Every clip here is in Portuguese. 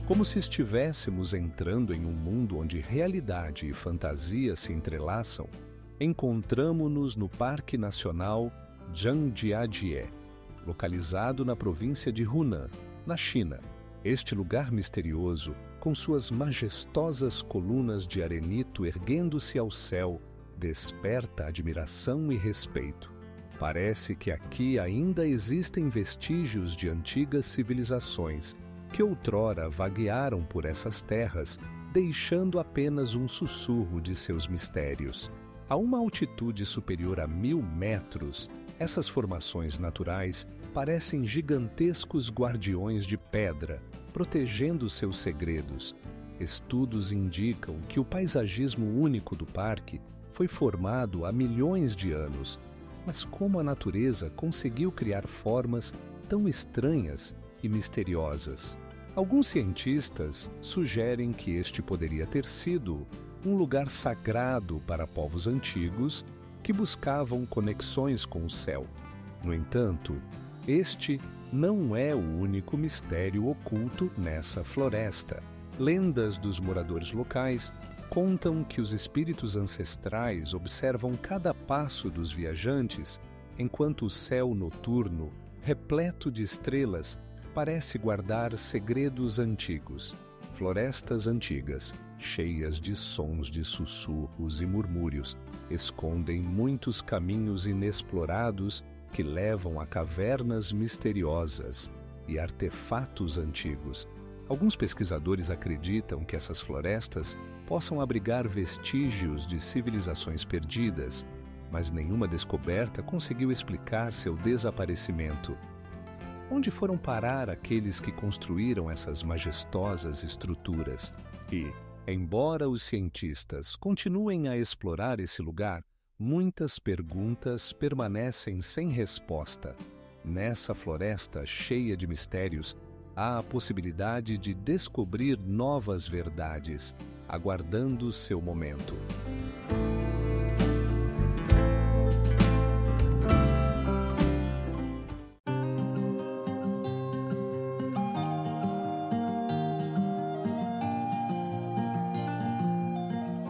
Como se estivéssemos entrando em um mundo onde realidade e fantasia se entrelaçam, encontramo-nos no Parque Nacional Zhangjiajie, localizado na província de Hunan, na China. Este lugar misterioso, com suas majestosas colunas de arenito erguendo-se ao céu, desperta admiração e respeito. Parece que aqui ainda existem vestígios de antigas civilizações que outrora vaguearam por essas terras, deixando apenas um sussurro de seus mistérios. A uma altitude superior a 1000 metros, essas formações naturais parecem gigantescos guardiões de pedra, protegendo seus segredos. Estudos indicam que o paisagismo único do parque foi formado há milhões de anos, mas como a natureza conseguiu criar formas tão estranhas e misteriosas? Alguns cientistas sugerem que este poderia ter sido um lugar sagrado para povos antigos que buscavam conexões com o céu. No entanto, este não é o único mistério oculto nessa floresta. Lendas dos moradores locais contam que os espíritos ancestrais observam cada passo dos viajantes, enquanto o céu noturno, repleto de estrelas, parece guardar segredos antigos. Florestas antigas, cheias de sons de sussurros e murmúrios, escondem muitos caminhos inexplorados que levam a cavernas misteriosas e artefatos antigos. Alguns pesquisadores acreditam que essas florestas possam abrigar vestígios de civilizações perdidas, mas nenhuma descoberta conseguiu explicar seu desaparecimento. Onde foram parar aqueles que construíram essas majestosas estruturas? E, embora os cientistas continuem a explorar esse lugar, muitas perguntas permanecem sem resposta. Nessa floresta cheia de mistérios, há a possibilidade de descobrir novas verdades, aguardando seu momento.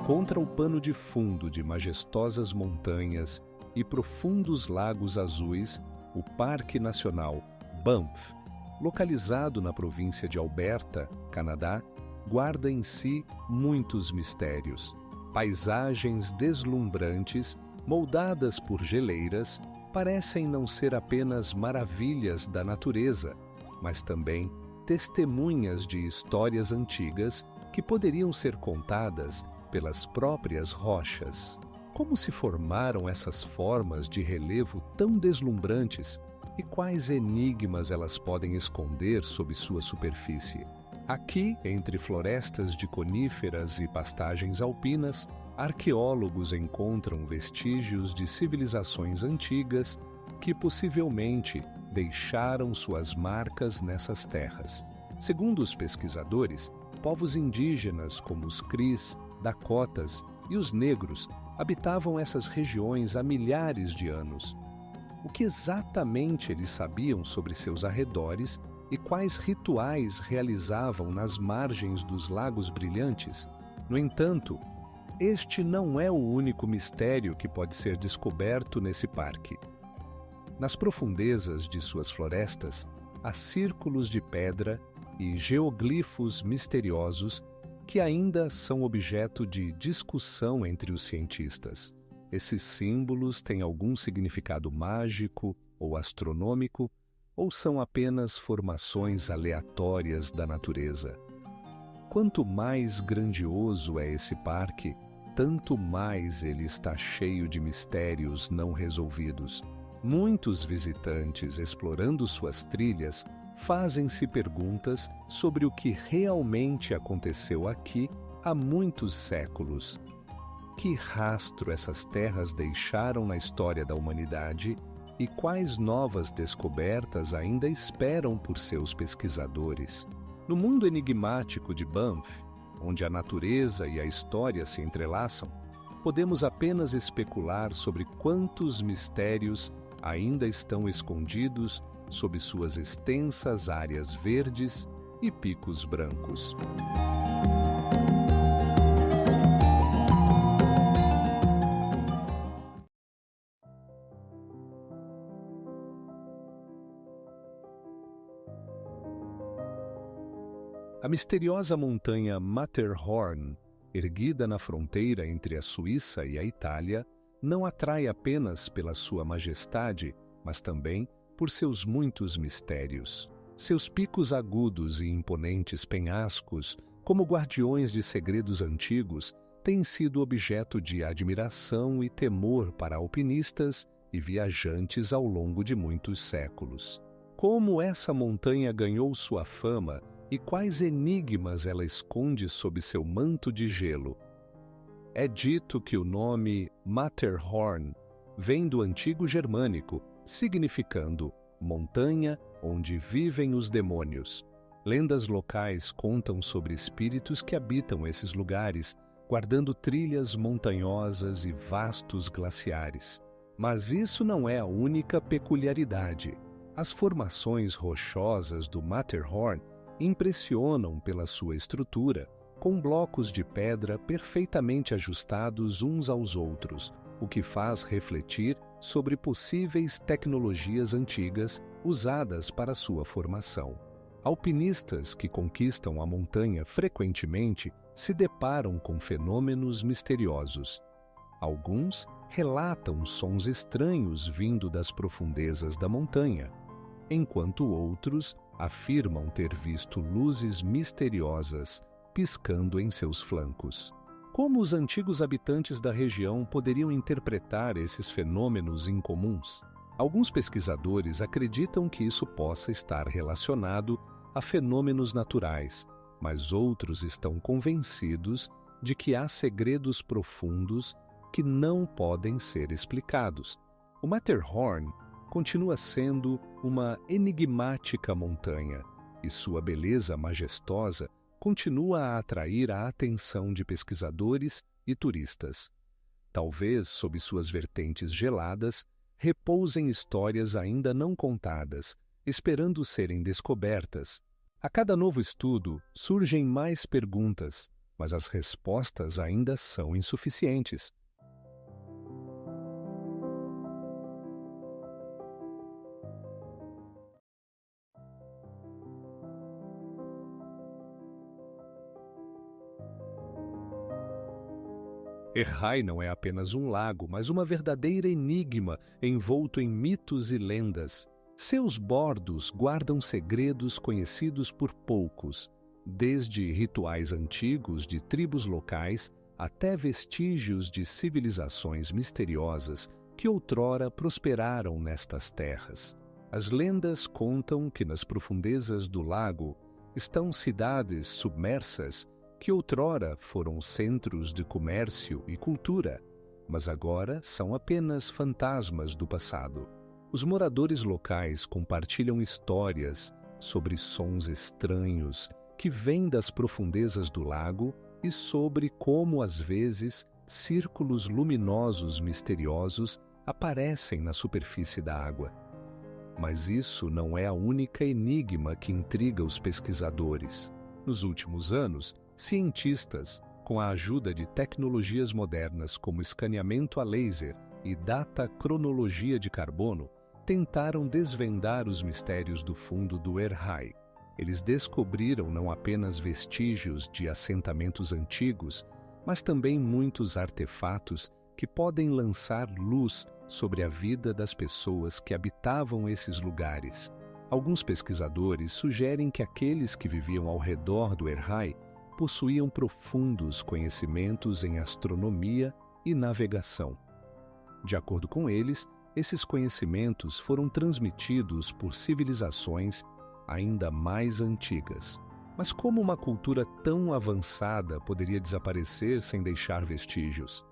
Contra o pano de fundo de majestosas montanhas e profundos lagos azuis, o Parque Nacional Banff, localizado na província de Alberta, Canadá, guarda em si muitos mistérios. Paisagens deslumbrantes, moldadas por geleiras, parecem não ser apenas maravilhas da natureza, mas também testemunhas de histórias antigas que poderiam ser contadas pelas próprias rochas. Como se formaram essas formas de relevo tão deslumbrantes e quais enigmas elas podem esconder sob sua superfície? Aqui, entre florestas de coníferas e pastagens alpinas, arqueólogos encontram vestígios de civilizações antigas que possivelmente deixaram suas marcas nessas terras. Segundo os pesquisadores, povos indígenas como os Cris, Dakotas e os negros habitavam essas regiões há milhares de anos. O que exatamente eles sabiam sobre seus arredores e quais rituais realizavam nas margens dos lagos brilhantes? No entanto, este não é o único mistério que pode ser descoberto nesse parque. Nas profundezas de suas florestas, há círculos de pedra e geoglifos misteriosos que ainda são objeto de discussão entre os cientistas. Esses símbolos têm algum significado mágico ou astronômico, ou são apenas formações aleatórias da natureza? Quanto mais grandioso é esse parque, tanto mais ele está cheio de mistérios não resolvidos. Muitos visitantes explorando suas trilhas fazem-se perguntas sobre o que realmente aconteceu aqui há muitos séculos. Que rastro essas terras deixaram na história da humanidade e quais novas descobertas ainda esperam por seus pesquisadores? No mundo enigmático de Banff, onde a natureza e a história se entrelaçam, podemos apenas especular sobre quantos mistérios ainda estão escondidos sob suas extensas áreas verdes e picos brancos. A misteriosa montanha Matterhorn, erguida na fronteira entre a Suíça e a Itália, não atrai apenas pela sua majestade, mas também por seus muitos mistérios. Seus picos agudos e imponentes penhascos, como guardiões de segredos antigos, têm sido objeto de admiração e temor para alpinistas e viajantes ao longo de muitos séculos. Como essa montanha ganhou sua fama e quais enigmas ela esconde sob seu manto de gelo? É dito que o nome Matterhorn vem do antigo germânico, significando montanha onde vivem os demônios. Lendas locais contam sobre espíritos que habitam esses lugares, guardando trilhas montanhosas e vastos glaciares. Mas isso não é a única peculiaridade. As formações rochosas do Matterhorn impressionam pela sua estrutura, com blocos de pedra perfeitamente ajustados uns aos outros, o que faz refletir sobre possíveis tecnologias antigas usadas para sua formação. Alpinistas que conquistam a montanha frequentemente se deparam com fenômenos misteriosos. Alguns relatam sons estranhos vindo das profundezas da montanha, enquanto outros afirmam ter visto luzes misteriosas piscando em seus flancos. Como os antigos habitantes da região poderiam interpretar esses fenômenos incomuns? Alguns pesquisadores acreditam que isso possa estar relacionado a fenômenos naturais, mas outros estão convencidos de que há segredos profundos que não podem ser explicados. O Matterhorn continua sendo uma enigmática montanha, e sua beleza majestosa continua a atrair a atenção de pesquisadores e turistas. Talvez, sob suas vertentes geladas, repousem histórias ainda não contadas, esperando serem descobertas. A cada novo estudo, surgem mais perguntas, mas as respostas ainda são insuficientes. Errai não é apenas um lago, mas uma verdadeira enigma envolto em mitos e lendas. Seus bordos guardam segredos conhecidos por poucos, desde rituais antigos de tribos locais até vestígios de civilizações misteriosas que outrora prosperaram nestas terras. As lendas contam que nas profundezas do lago estão cidades submersas que outrora foram centros de comércio e cultura, mas agora são apenas fantasmas do passado. Os moradores locais compartilham histórias sobre sons estranhos que vêm das profundezas do lago e sobre como, às vezes, círculos luminosos misteriosos aparecem na superfície da água. Mas isso não é a única enigma que intriga os pesquisadores. Nos últimos anos, cientistas, com a ajuda de tecnologias modernas como escaneamento a laser e datacronologia de carbono, tentaram desvendar os mistérios do fundo do Errai. Eles descobriram não apenas vestígios de assentamentos antigos, mas também muitos artefatos que podem lançar luz sobre a vida das pessoas que habitavam esses lugares. Alguns pesquisadores sugerem que aqueles que viviam ao redor do Errai possuíam profundos conhecimentos em astronomia e navegação. De acordo com eles, esses conhecimentos foram transmitidos por civilizações ainda mais antigas. Mas como uma cultura tão avançada poderia desaparecer sem deixar vestígios?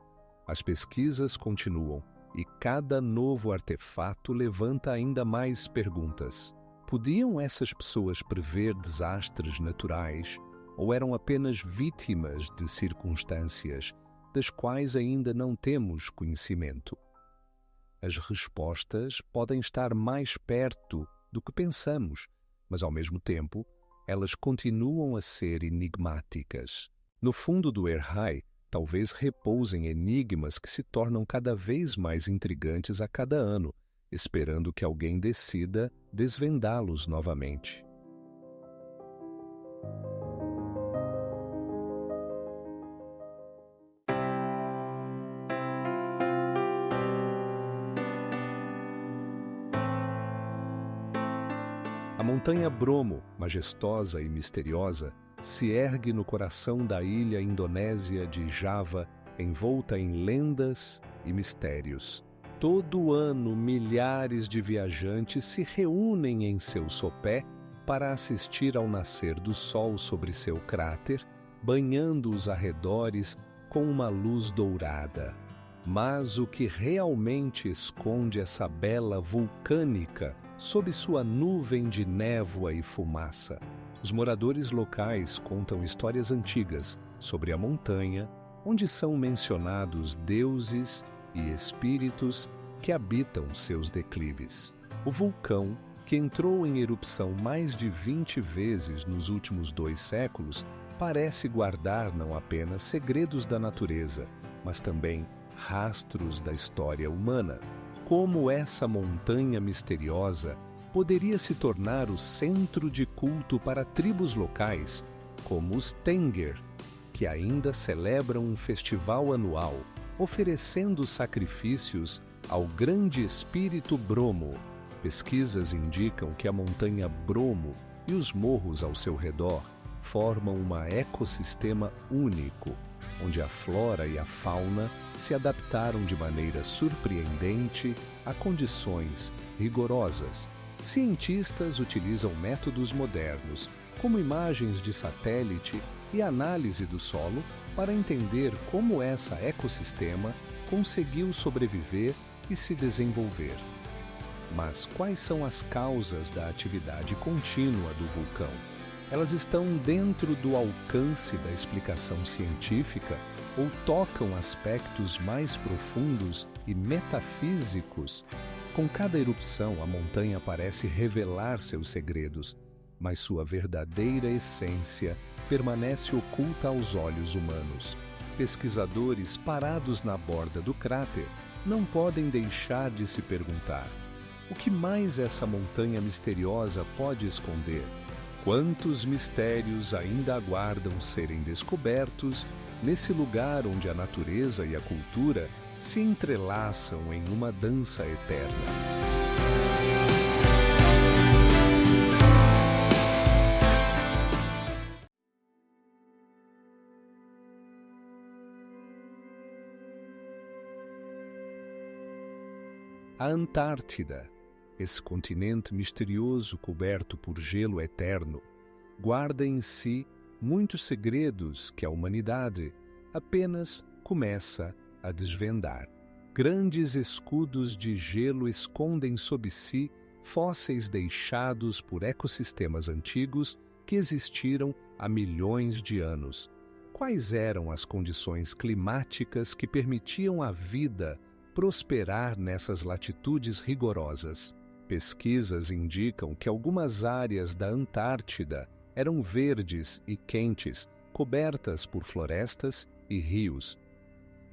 As pesquisas continuam e cada novo artefato levanta ainda mais perguntas. Podiam essas pessoas prever desastres naturais ou eram apenas vítimas de circunstâncias das quais ainda não temos conhecimento? As respostas podem estar mais perto do que pensamos, mas ao mesmo tempo elas continuam a ser enigmáticas. No fundo do Erhai, talvez repousem enigmas que se tornam cada vez mais intrigantes a cada ano, esperando que alguém decida desvendá-los novamente. A montanha Bromo, majestosa e misteriosa, se ergue no coração da ilha indonésia de Java, envolta em lendas e mistérios. Todo ano, milhares de viajantes se reúnem em seu sopé para assistir ao nascer do sol sobre seu cráter, banhando os arredores com uma luz dourada. Mas o que realmente esconde essa bela vulcânica sob sua nuvem de névoa e fumaça? Os moradores locais contam histórias antigas sobre a montanha, onde são mencionados deuses e espíritos que habitam seus declives. O vulcão, que entrou em erupção mais de 20 vezes nos últimos 2 séculos, parece guardar não apenas segredos da natureza, mas também rastros da história humana. Como essa montanha misteriosa poderia se tornar o centro de culto para tribos locais, como os Tenger, que ainda celebram um festival anual, oferecendo sacrifícios ao grande espírito Bromo. Pesquisas indicam que a montanha Bromo e os morros ao seu redor formam um ecossistema único, onde a flora e a fauna se adaptaram de maneira surpreendente a condições rigorosas. Cientistas utilizam métodos modernos, como imagens de satélite e análise do solo, para entender como esse ecossistema conseguiu sobreviver e se desenvolver. Mas quais são as causas da atividade contínua do vulcão? Elas estão dentro do alcance da explicação científica ou tocam aspectos mais profundos e metafísicos? Com cada erupção, a montanha parece revelar seus segredos, mas sua verdadeira essência permanece oculta aos olhos humanos. Pesquisadores parados na borda do cráter não podem deixar de se perguntar: o que mais essa montanha misteriosa pode esconder? Quantos mistérios ainda aguardam serem descobertos nesse lugar onde a natureza e a cultura se entrelaçam em uma dança eterna? A Antártida, esse continente misterioso coberto por gelo eterno, guarda em si muitos segredos que a humanidade apenas começa a desvendar. Grandes escudos de gelo escondem sob si fósseis deixados por ecossistemas antigos que existiram há milhões de anos. Quais eram as condições climáticas que permitiam à vida prosperar nessas latitudes rigorosas? Pesquisas indicam que algumas áreas da Antártida eram verdes e quentes, cobertas por florestas e rios.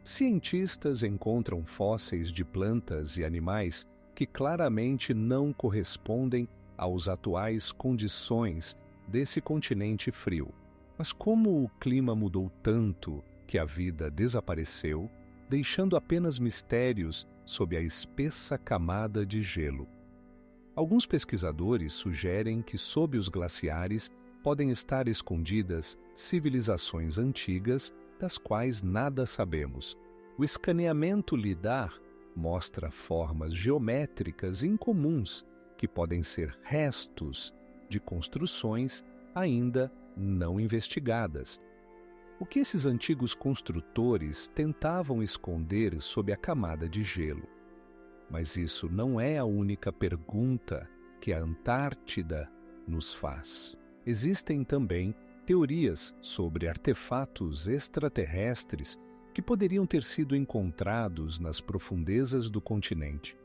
Cientistas encontram fósseis de plantas e animais que claramente não correspondem às atuais condições desse continente frio. Mas como o clima mudou tanto que a vida desapareceu, deixando apenas mistérios sob a espessa camada de gelo? Alguns pesquisadores sugerem que sob os glaciares podem estar escondidas civilizações antigas das quais nada sabemos. O escaneamento LIDAR mostra formas geométricas incomuns que podem ser restos de construções ainda não investigadas. O que esses antigos construtores tentavam esconder sob a camada de gelo? Mas isso não é a única pergunta que a Antártida nos faz. Existem também teorias sobre artefatos extraterrestres que poderiam ter sido encontrados nas profundezas do continente.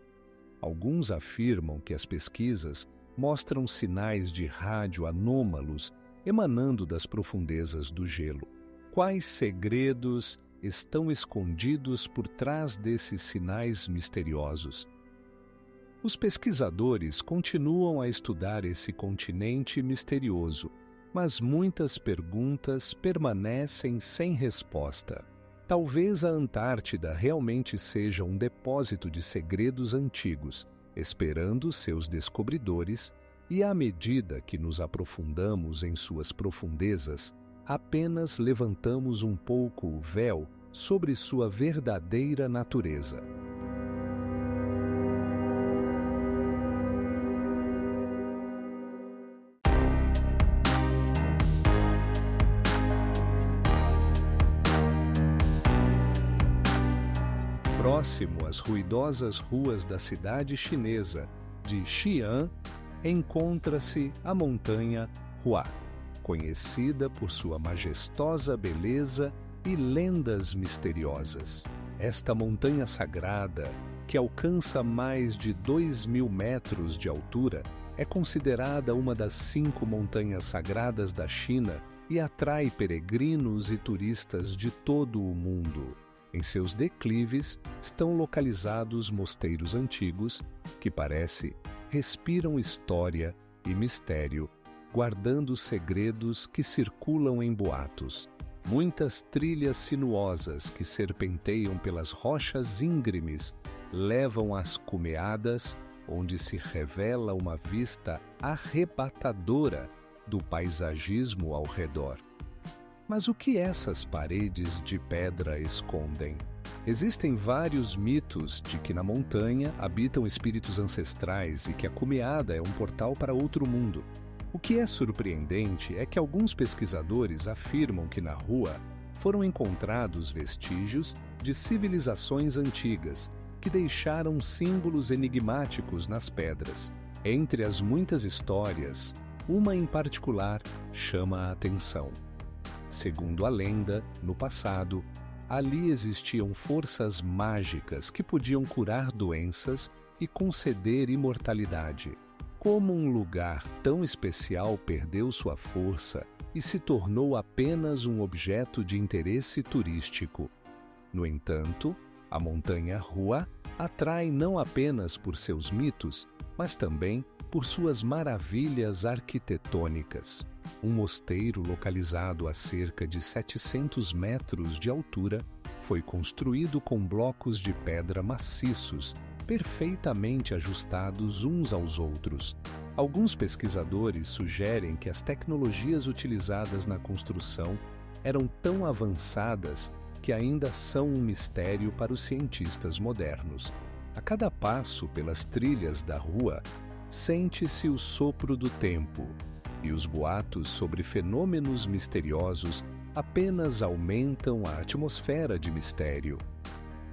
Alguns afirmam que as pesquisas mostram sinais de rádio anômalos emanando das profundezas do gelo. Quais segredos estão escondidos por trás desses sinais misteriosos? Os pesquisadores continuam a estudar esse continente misterioso, mas muitas perguntas permanecem sem resposta. Talvez a Antártida realmente seja um depósito de segredos antigos, esperando seus descobridores, e à medida que nos aprofundamos em suas profundezas, apenas levantamos um pouco o véu sobre sua verdadeira natureza. Próximo às ruidosas ruas da cidade chinesa de Xi'an, encontra-se a montanha Hua, conhecida por sua majestosa beleza e lendas misteriosas. Esta montanha sagrada, que alcança mais de 2.000 metros de altura, é considerada uma das 5 montanhas sagradas da China e atrai peregrinos e turistas de todo o mundo. Em seus declives estão localizados mosteiros antigos que, parece, respiram história e mistério, guardando segredos que circulam em boatos. Muitas trilhas sinuosas que serpenteiam pelas rochas íngremes levam às cumeadas, onde se revela uma vista arrebatadora do paisagismo ao redor. Mas o que essas paredes de pedra escondem? Existem vários mitos de que na montanha habitam espíritos ancestrais e que a cumeada é um portal para outro mundo. O que é surpreendente é que alguns pesquisadores afirmam que na rua foram encontrados vestígios de civilizações antigas que deixaram símbolos enigmáticos nas pedras. Entre as muitas histórias, uma em particular chama a atenção. Segundo a lenda, no passado, ali existiam forças mágicas que podiam curar doenças e conceder imortalidade. Como um lugar tão especial perdeu sua força e se tornou apenas um objeto de interesse turístico? No entanto, a montanha Hua atrai não apenas por seus mitos, mas também por suas maravilhas arquitetônicas. Um mosteiro localizado a cerca de 700 metros de altura foi construído com blocos de pedra maciços, perfeitamente ajustados uns aos outros. Alguns pesquisadores sugerem que as tecnologias utilizadas na construção eram tão avançadas que ainda são um mistério para os cientistas modernos. A cada passo pelas trilhas da rua, sente-se o sopro do tempo, e os boatos sobre fenômenos misteriosos apenas aumentam a atmosfera de mistério.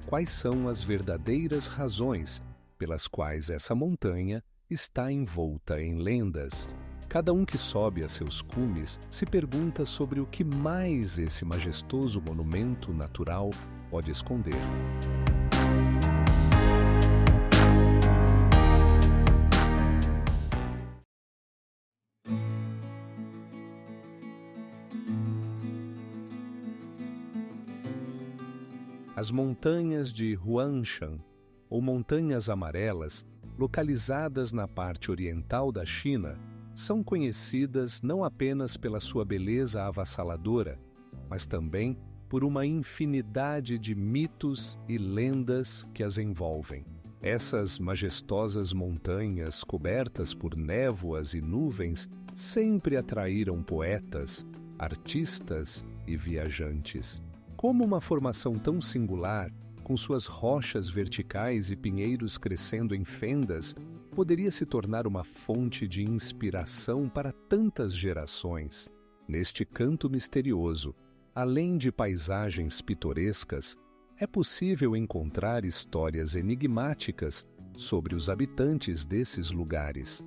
Quais são as verdadeiras razões pelas quais essa montanha está envolta em lendas? Cada um que sobe a seus cumes se pergunta sobre o que mais esse majestoso monumento natural pode esconder. As montanhas de Huangshan, ou Montanhas Amarelas, localizadas na parte oriental da China, são conhecidas não apenas pela sua beleza avassaladora, mas também por uma infinidade de mitos e lendas que as envolvem. Essas majestosas montanhas cobertas por névoas e nuvens sempre atraíram poetas, artistas e viajantes. Como uma formação tão singular, com suas rochas verticais e pinheiros crescendo em fendas, poderia se tornar uma fonte de inspiração para tantas gerações? Neste canto misterioso, além de paisagens pitorescas, é possível encontrar histórias enigmáticas sobre os habitantes desses lugares.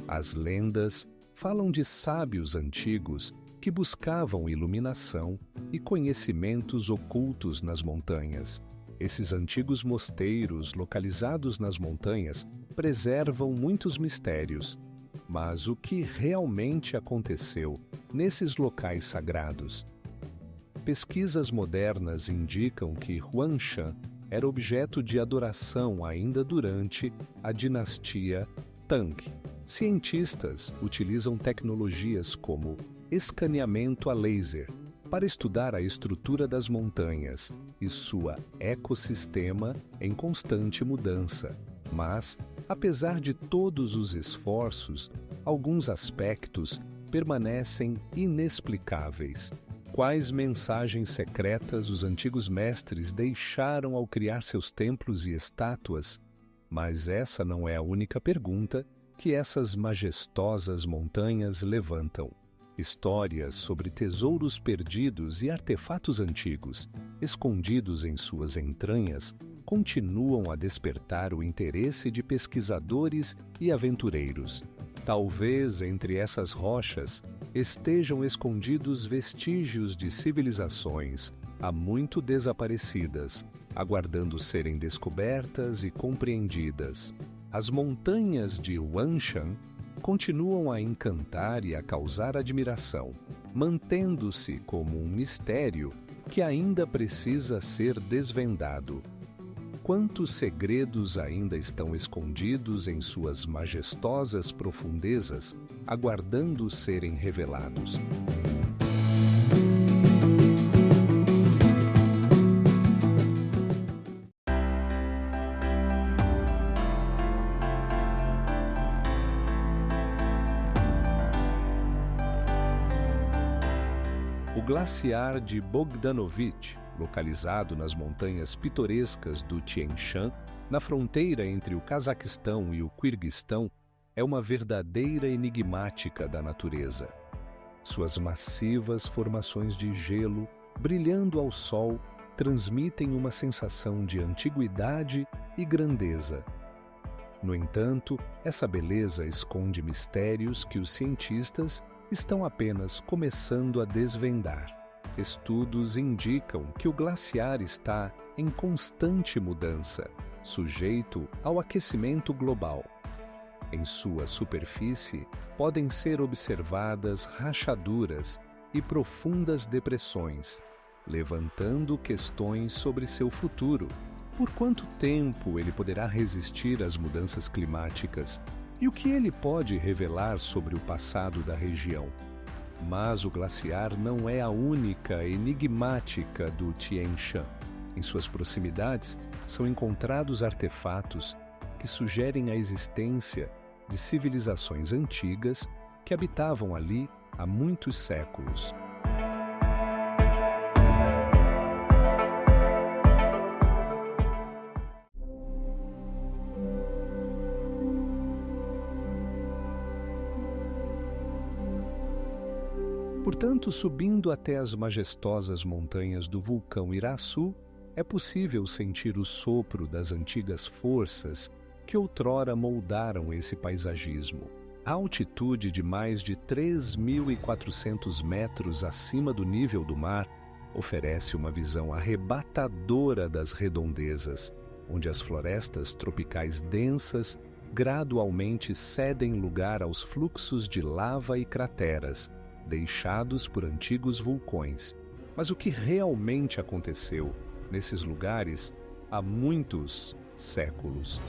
As lendas falam de sábios antigos que buscavam iluminação e conhecimentos ocultos nas montanhas. Esses antigos mosteiros localizados nas montanhas preservam muitos mistérios, Mas o que realmente aconteceu nesses locais sagrados? Pesquisas modernas indicam que Huangshan era objeto de adoração ainda durante a dinastia Tang. Cientistas utilizam tecnologias como escaneamento a laser para estudar a estrutura das montanhas e sua ecossistema em constante mudança. Mas, apesar de todos os esforços, alguns aspectos permanecem inexplicáveis. Quais mensagens secretas os antigos mestres deixaram ao criar seus templos e estátuas? Mas essa não é a única pergunta que essas majestosas montanhas levantam. Histórias sobre tesouros perdidos e artefatos antigos, escondidos em suas entranhas, continuam a despertar o interesse de pesquisadores e aventureiros. Talvez entre essas rochas estejam escondidos vestígios de civilizações há muito desaparecidas, aguardando serem descobertas e compreendidas. As montanhas de Huangshan continuam a encantar e a causar admiração, mantendo-se como um mistério que ainda precisa ser desvendado. Quantos segredos ainda estão escondidos em suas majestosas profundezas, aguardando serem revelados? O glaciar de Bogdanovich, localizado nas montanhas pitorescas do Tian Shan, na fronteira entre o Cazaquistão e o Quirguistão, é uma verdadeira enigmática da natureza. Suas massivas formações de gelo, brilhando ao sol, transmitem uma sensação de antiguidade e grandeza. No entanto, essa beleza esconde mistérios que os cientistas estão apenas começando a desvendar. Estudos indicam que o glaciar está em constante mudança, sujeito ao aquecimento global. Em sua superfície podem ser observadas rachaduras e profundas depressões, levantando questões sobre seu futuro. Por quanto tempo ele poderá resistir às mudanças climáticas? E o que ele pode revelar sobre o passado da região? Mas o glaciar não é a única enigmática do Tian Shan. Em suas proximidades são encontrados artefatos que sugerem a existência de civilizações antigas que habitavam ali há muitos séculos. Portanto, subindo até as majestosas montanhas do vulcão Iraçu, é possível sentir o sopro das antigas forças que outrora moldaram esse paisagismo. A altitude de mais de 3.400 metros acima do nível do mar oferece uma visão arrebatadora das redondezas, onde as florestas tropicais densas gradualmente cedem lugar aos fluxos de lava e crateras, deixados por antigos vulcões. Mas o que realmente aconteceu nesses lugares há muitos séculos?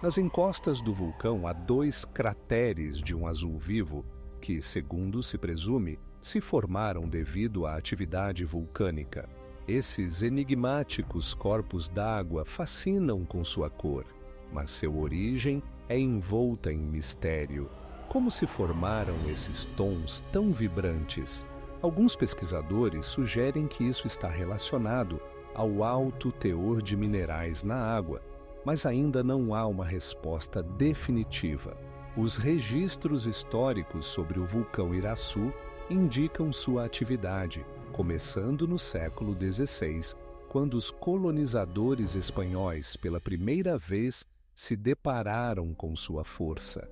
Nas encostas do vulcão há 2 crateres de um azul vivo que, segundo se presume, se formaram devido à atividade vulcânica. Esses enigmáticos corpos d'água fascinam com sua cor, mas sua origem é envolta em mistério. Como se formaram esses tons tão vibrantes? Alguns pesquisadores sugerem que isso está relacionado ao alto teor de minerais na água, mas ainda não há uma resposta definitiva. Os registros históricos sobre o vulcão Iraçu indicam sua atividade, começando no século XVI, quando os colonizadores espanhóis pela primeira vez se depararam com sua força.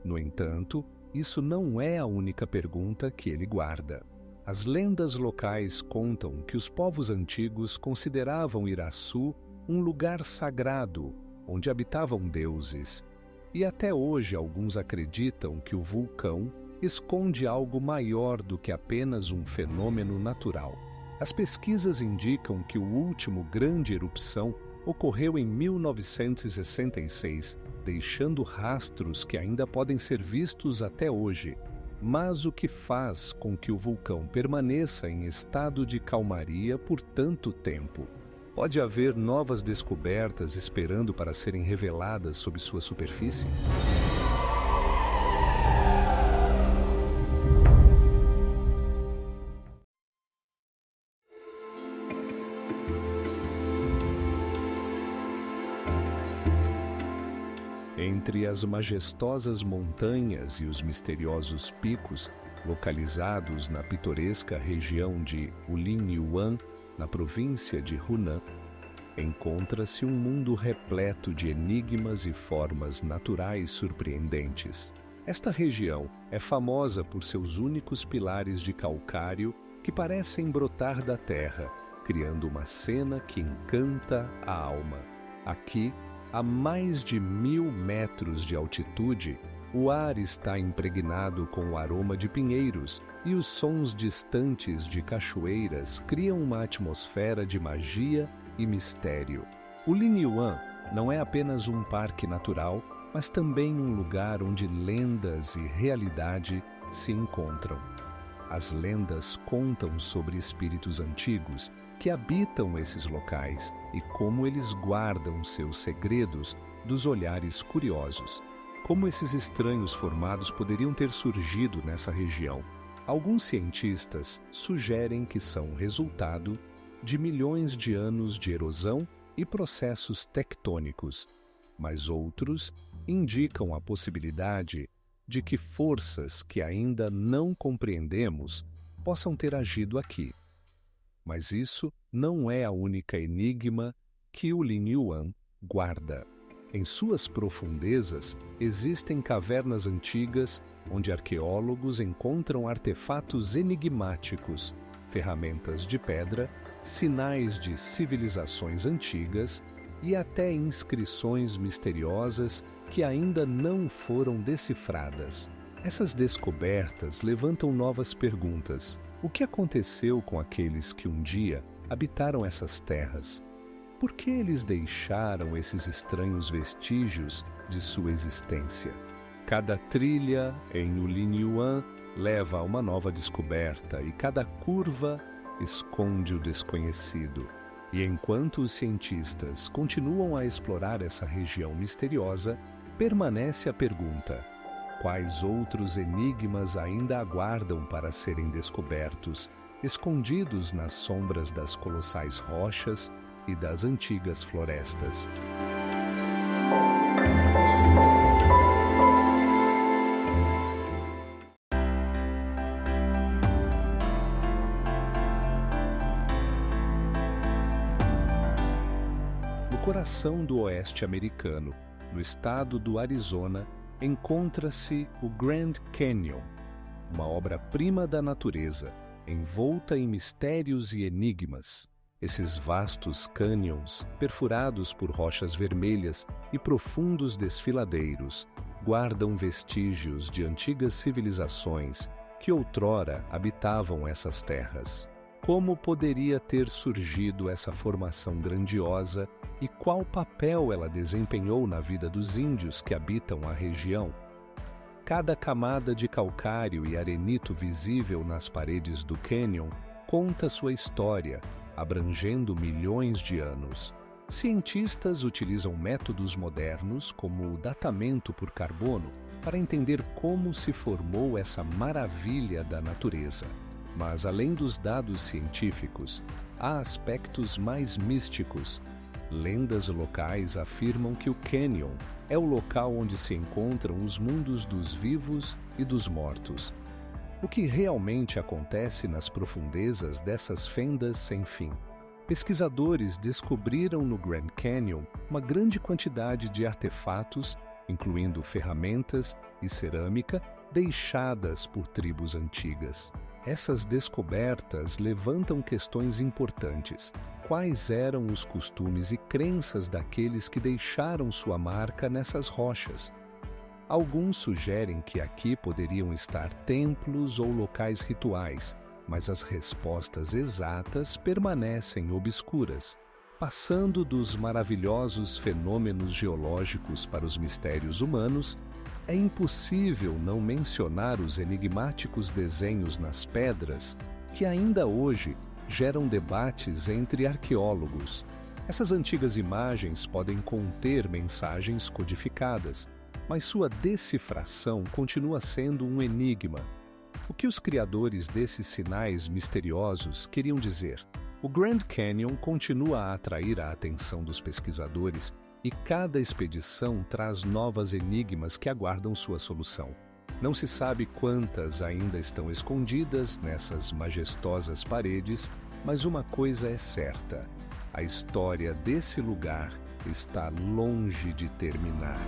No entanto, isso não é a única pergunta que ele guarda. As lendas locais contam que os povos antigos consideravam Iraçu um lugar sagrado, onde habitavam deuses. E até hoje alguns acreditam que o vulcão esconde algo maior do que apenas um fenômeno natural. As pesquisas indicam que o último grande erupção ocorreu em 1966, deixando rastros que ainda podem ser vistos até hoje. Mas o que faz com que o vulcão permaneça em estado de calmaria por tanto tempo? Pode haver novas descobertas esperando para serem reveladas sob sua superfície? Entre as majestosas montanhas e os misteriosos picos, localizados na pitoresca região de Ulin-Yuan, na província de Hunan, encontra-se um mundo repleto de enigmas e formas naturais surpreendentes. Esta região é famosa por seus únicos pilares de calcário que parecem brotar da terra, criando uma cena que encanta a alma. Aqui, a mais de 1000 metros de altitude, o ar está impregnado com o aroma de pinheiros e os sons distantes de cachoeiras criam uma atmosfera de magia e mistério. O Linyuan não é apenas um parque natural, mas também um lugar onde lendas e realidade se encontram. As lendas contam sobre espíritos antigos que habitam esses locais e como eles guardam seus segredos dos olhares curiosos. Como esses estranhos formados poderiam ter surgido nessa região? Alguns cientistas sugerem que são resultado de milhões de anos de erosão e processos tectônicos, mas outros indicam a possibilidade de que forças que ainda não compreendemos possam ter agido aqui. Mas isso não é a única enigma que o Linyuan guarda. Em suas profundezas existem cavernas antigas onde arqueólogos encontram artefatos enigmáticos, ferramentas de pedra, sinais de civilizações antigas e até inscrições misteriosas que ainda não foram decifradas. Essas descobertas levantam novas perguntas. O que aconteceu com aqueles que um dia habitaram essas terras? Por que eles deixaram esses estranhos vestígios de sua existência? Cada trilha em Ulin-Yuan leva a uma nova descoberta e cada curva esconde o desconhecido. E enquanto os cientistas continuam a explorar essa região misteriosa, permanece a pergunta: quais outros enigmas ainda aguardam para serem descobertos, escondidos nas sombras das colossais rochas e das antigas florestas? No coração do oeste americano, no estado do Arizona, encontra-se o Grand Canyon, uma obra-prima da natureza, envolta em mistérios e enigmas. Esses vastos cânions, perfurados por rochas vermelhas e profundos desfiladeiros, guardam vestígios de antigas civilizações que outrora habitavam essas terras. Como poderia ter surgido essa formação grandiosa e qual papel ela desempenhou na vida dos índios que habitam a região? Cada camada de calcário e arenito visível nas paredes do cânion conta sua história, abrangendo milhões de anos. Cientistas utilizam métodos modernos, como o datamento por carbono, para entender como se formou essa maravilha da natureza. Mas, além dos dados científicos, há aspectos mais místicos. Lendas locais afirmam que o cânion é o local onde se encontram os mundos dos vivos e dos mortos. O que realmente acontece nas profundezas dessas fendas sem fim? Pesquisadores descobriram no Grand Canyon uma grande quantidade de artefatos, incluindo ferramentas e cerâmica, deixadas por tribos antigas. Essas descobertas levantam questões importantes. Quais eram os costumes e crenças daqueles que deixaram sua marca nessas rochas? Alguns sugerem que aqui poderiam estar templos ou locais rituais, mas as respostas exatas permanecem obscuras, passando dos maravilhosos fenômenos geológicos para os mistérios humanos. É impossível não mencionar os enigmáticos desenhos nas pedras que ainda hoje geram debates entre arqueólogos. Essas antigas imagens podem conter mensagens codificadas, mas sua decifração continua sendo um enigma. O que os criadores desses sinais misteriosos queriam dizer? O Grand Canyon continua a atrair a atenção dos pesquisadores e cada expedição traz novos enigmas que aguardam sua solução. Não se sabe quantas ainda estão escondidas nessas majestosas paredes, mas uma coisa é certa: a história desse lugar está longe de terminar.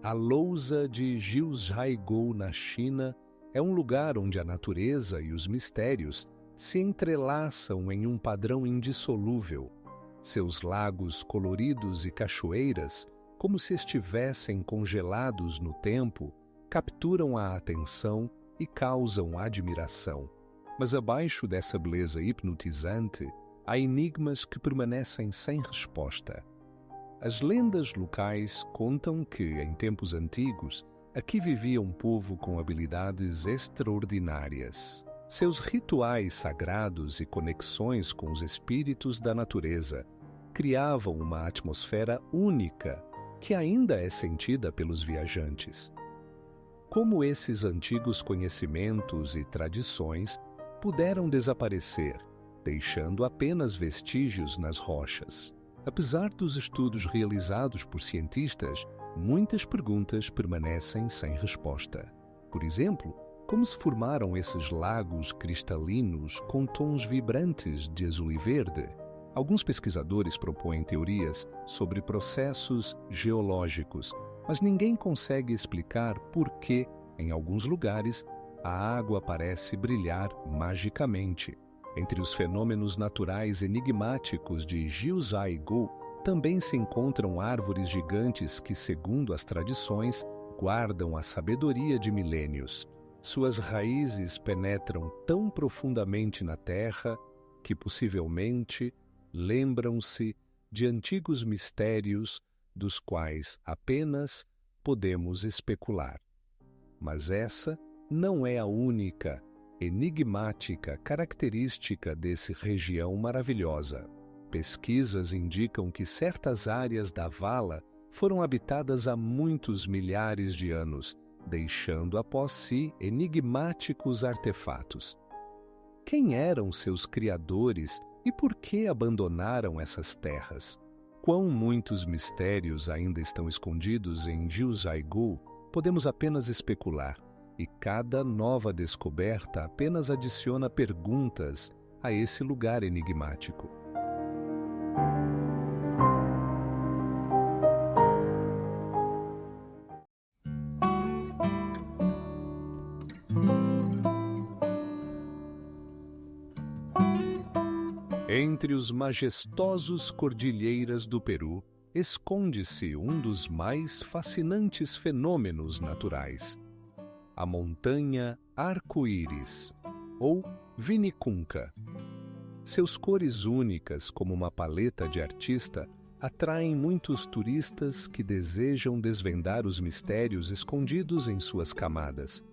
A lousa de Jiuzhaigou, na China, é um lugar onde a natureza e os mistérios se entrelaçam em um padrão indissolúvel. Seus lagos coloridos e cachoeiras, como se estivessem congelados no tempo, capturam a atenção e causam admiração. Mas abaixo dessa beleza hipnotizante, há enigmas que permanecem sem resposta. As lendas locais contam que, em tempos antigos, aqui vivia um povo com habilidades extraordinárias. Seus rituais sagrados e conexões com os espíritos da natureza criavam uma atmosfera única que ainda é sentida pelos viajantes. Como esses antigos conhecimentos e tradições puderam desaparecer, deixando apenas vestígios nas rochas? Apesar dos estudos realizados por cientistas, muitas perguntas permanecem sem resposta. Por exemplo, como se formaram esses lagos cristalinos com tons vibrantes de azul e verde? Alguns pesquisadores propõem teorias sobre processos geológicos, mas ninguém consegue explicar por que, em alguns lugares, a água parece brilhar magicamente. Entre os fenômenos naturais enigmáticos de Jiuzhaigou também se encontram árvores gigantes que, segundo as tradições, guardam a sabedoria de milênios. Suas raízes penetram tão profundamente na terra que, possivelmente, lembram-se de antigos mistérios dos quais apenas podemos especular. Mas essa não é a única enigmática característica dessa região maravilhosa. Pesquisas indicam que certas áreas da vala foram habitadas há muitos milhares de anos, deixando após si enigmáticos artefatos. Quem eram seus criadores e por que abandonaram essas terras? Quão muitos mistérios ainda estão escondidos em Jiuzhaigou, podemos apenas especular. E cada nova descoberta apenas adiciona perguntas a esse lugar enigmático. Entre os majestosos cordilheiras do Peru, esconde-se um dos mais fascinantes fenômenos naturais: a montanha arco-íris, ou Vinicunca. Seus cores únicas, como uma paleta de artista, atraem muitos turistas que desejam desvendar os mistérios escondidos em suas camadas.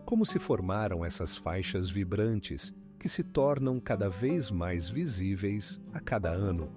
Como se formaram essas faixas vibrantes, que se tornam cada vez mais visíveis a cada ano?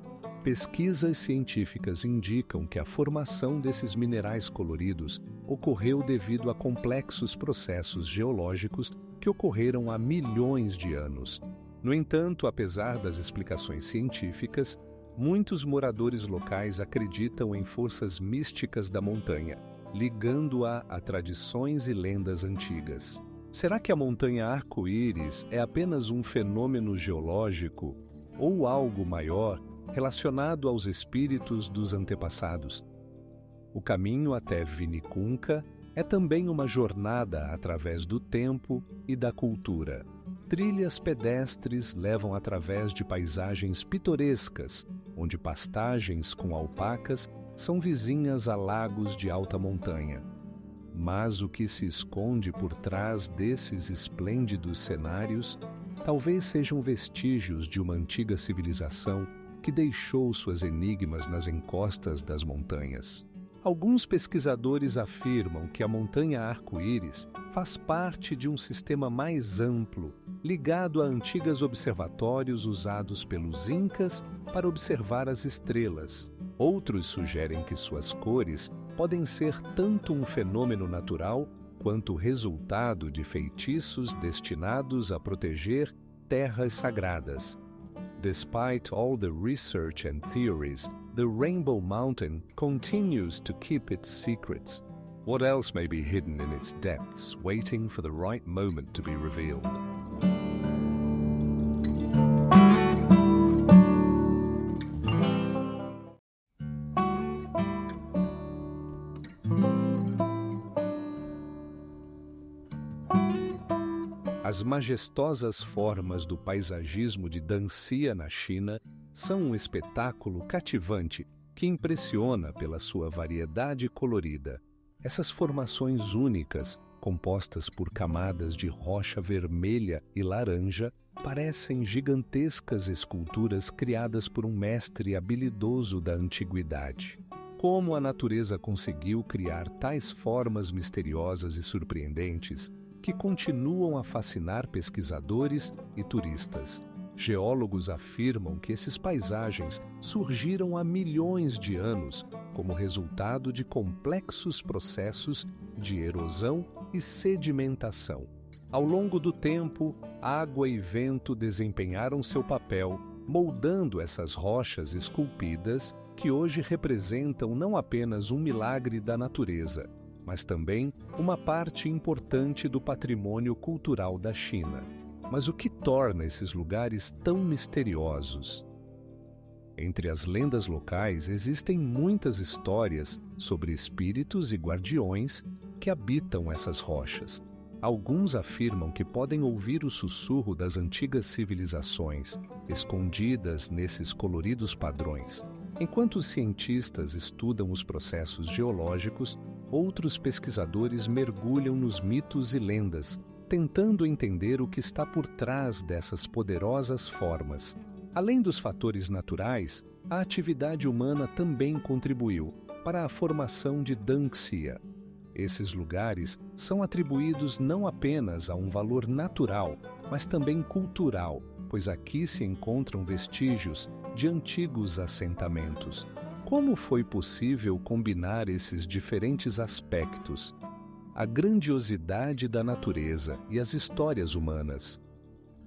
Pesquisas científicas indicam que a formação desses minerais coloridos ocorreu devido a complexos processos geológicos que ocorreram há milhões de anos. No entanto, apesar das explicações científicas, muitos moradores locais acreditam em forças místicas da montanha, ligando-a a tradições e lendas antigas. Será que a montanha arco-íris é apenas um fenômeno geológico ou algo maior relacionado aos espíritos dos antepassados? O caminho até Vinicunca É também uma jornada através do tempo e da cultura. Trilhas pedestres levam através de paisagens pitorescas, onde pastagens com alpacas são vizinhas a lagos de alta montanha. Mas o que se esconde por trás desses esplêndidos cenários talvez sejam vestígios de uma antiga civilização que deixou suas enigmas nas encostas das montanhas. Alguns pesquisadores afirmam que a montanha Arco-Íris faz parte de um sistema mais amplo, ligado a antigos observatórios usados pelos Incas para observar as estrelas. Outros sugerem que suas cores podem ser tanto um fenômeno natural quanto resultado de feitiços destinados a proteger terras sagradas. Despite all the research and theories, the Rainbow Mountain continues to keep its secrets. What else may be hidden in its depths, waiting for the right moment to be revealed? As majestosas formas do paisagismo de Danxia, na China, são um espetáculo cativante que impressiona pela sua variedade colorida. Essas formações únicas, compostas por camadas de rocha vermelha e laranja, parecem gigantescas esculturas criadas por um mestre habilidoso da antiguidade. Como a natureza conseguiu criar tais formas misteriosas e surpreendentes que continuam a fascinar pesquisadores e turistas. Geólogos afirmam que esses paisagens surgiram há milhões de anos como resultado de complexos processos de erosão e sedimentação. Ao longo do tempo, água e vento desempenharam seu papel, moldando essas rochas esculpidas que hoje representam não apenas um milagre da natureza, mas também uma parte importante do patrimônio cultural da China. Mas o que torna esses lugares tão misteriosos? Entre as lendas locais existem muitas histórias sobre espíritos e guardiões que habitam essas rochas. Alguns afirmam que podem ouvir o sussurro das antigas civilizações, escondidas nesses coloridos padrões. Enquanto os cientistas estudam os processos geológicos, outros pesquisadores mergulham nos mitos e lendas, tentando entender o que está por trás dessas poderosas formas. Além dos fatores naturais, a atividade humana também contribuiu para a formação de Danxia. Esses lugares são atribuídos não apenas a um valor natural, mas também cultural, pois aqui se encontram vestígios de antigos assentamentos. Como foi possível combinar esses diferentes aspectos? A grandiosidade da natureza e as histórias humanas.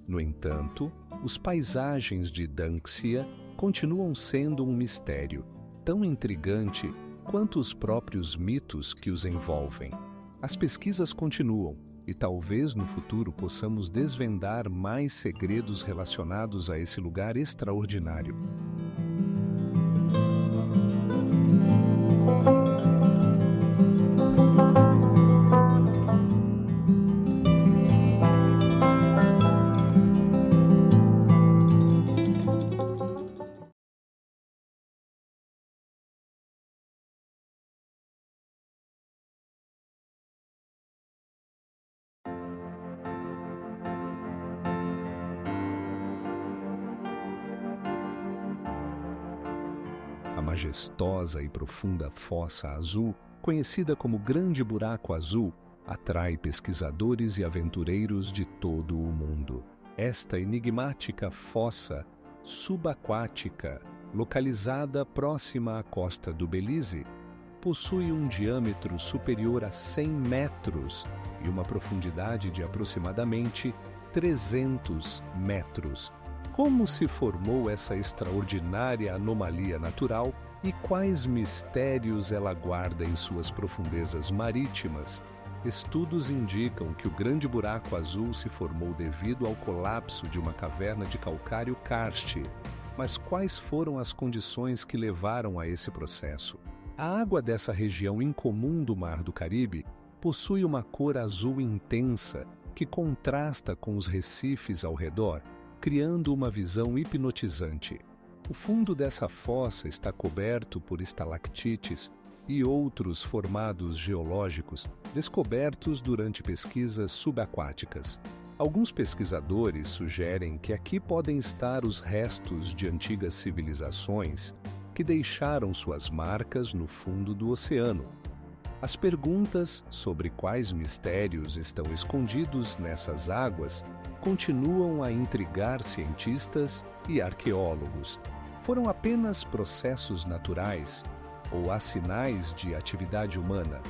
No entanto, os paisagens de Danxia continuam sendo um mistério, tão intrigante quanto os próprios mitos que os envolvem. As pesquisas continuam e talvez no futuro possamos desvendar mais segredos relacionados a esse lugar extraordinário. A majestosa e profunda Fossa Azul, conhecida como Grande Buraco Azul, atrai pesquisadores e aventureiros de todo o mundo. Esta enigmática fossa subaquática, localizada próxima à costa do Belize, possui um diâmetro superior a 100 metros e uma profundidade de aproximadamente 300 metros. Como se formou essa extraordinária anomalia natural e quais mistérios ela guarda em suas profundezas marítimas? Estudos indicam que o Grande Buraco Azul se formou devido ao colapso de uma caverna de calcário karst. Mas quais foram as condições que levaram a esse processo? A água dessa região incomum do Mar do Caribe possui uma cor azul intensa que contrasta com os recifes ao redor, criando uma visão hipnotizante. O fundo dessa fossa está coberto por estalactites e outros formados geológicos descobertos durante pesquisas subaquáticas. Alguns pesquisadores sugerem que aqui podem estar os restos de antigas civilizações que deixaram suas marcas no fundo do oceano. As perguntas sobre quais mistérios estão escondidos nessas águas continuam a intrigar cientistas e arqueólogos. Foram apenas processos naturais ou há sinais de atividade humana?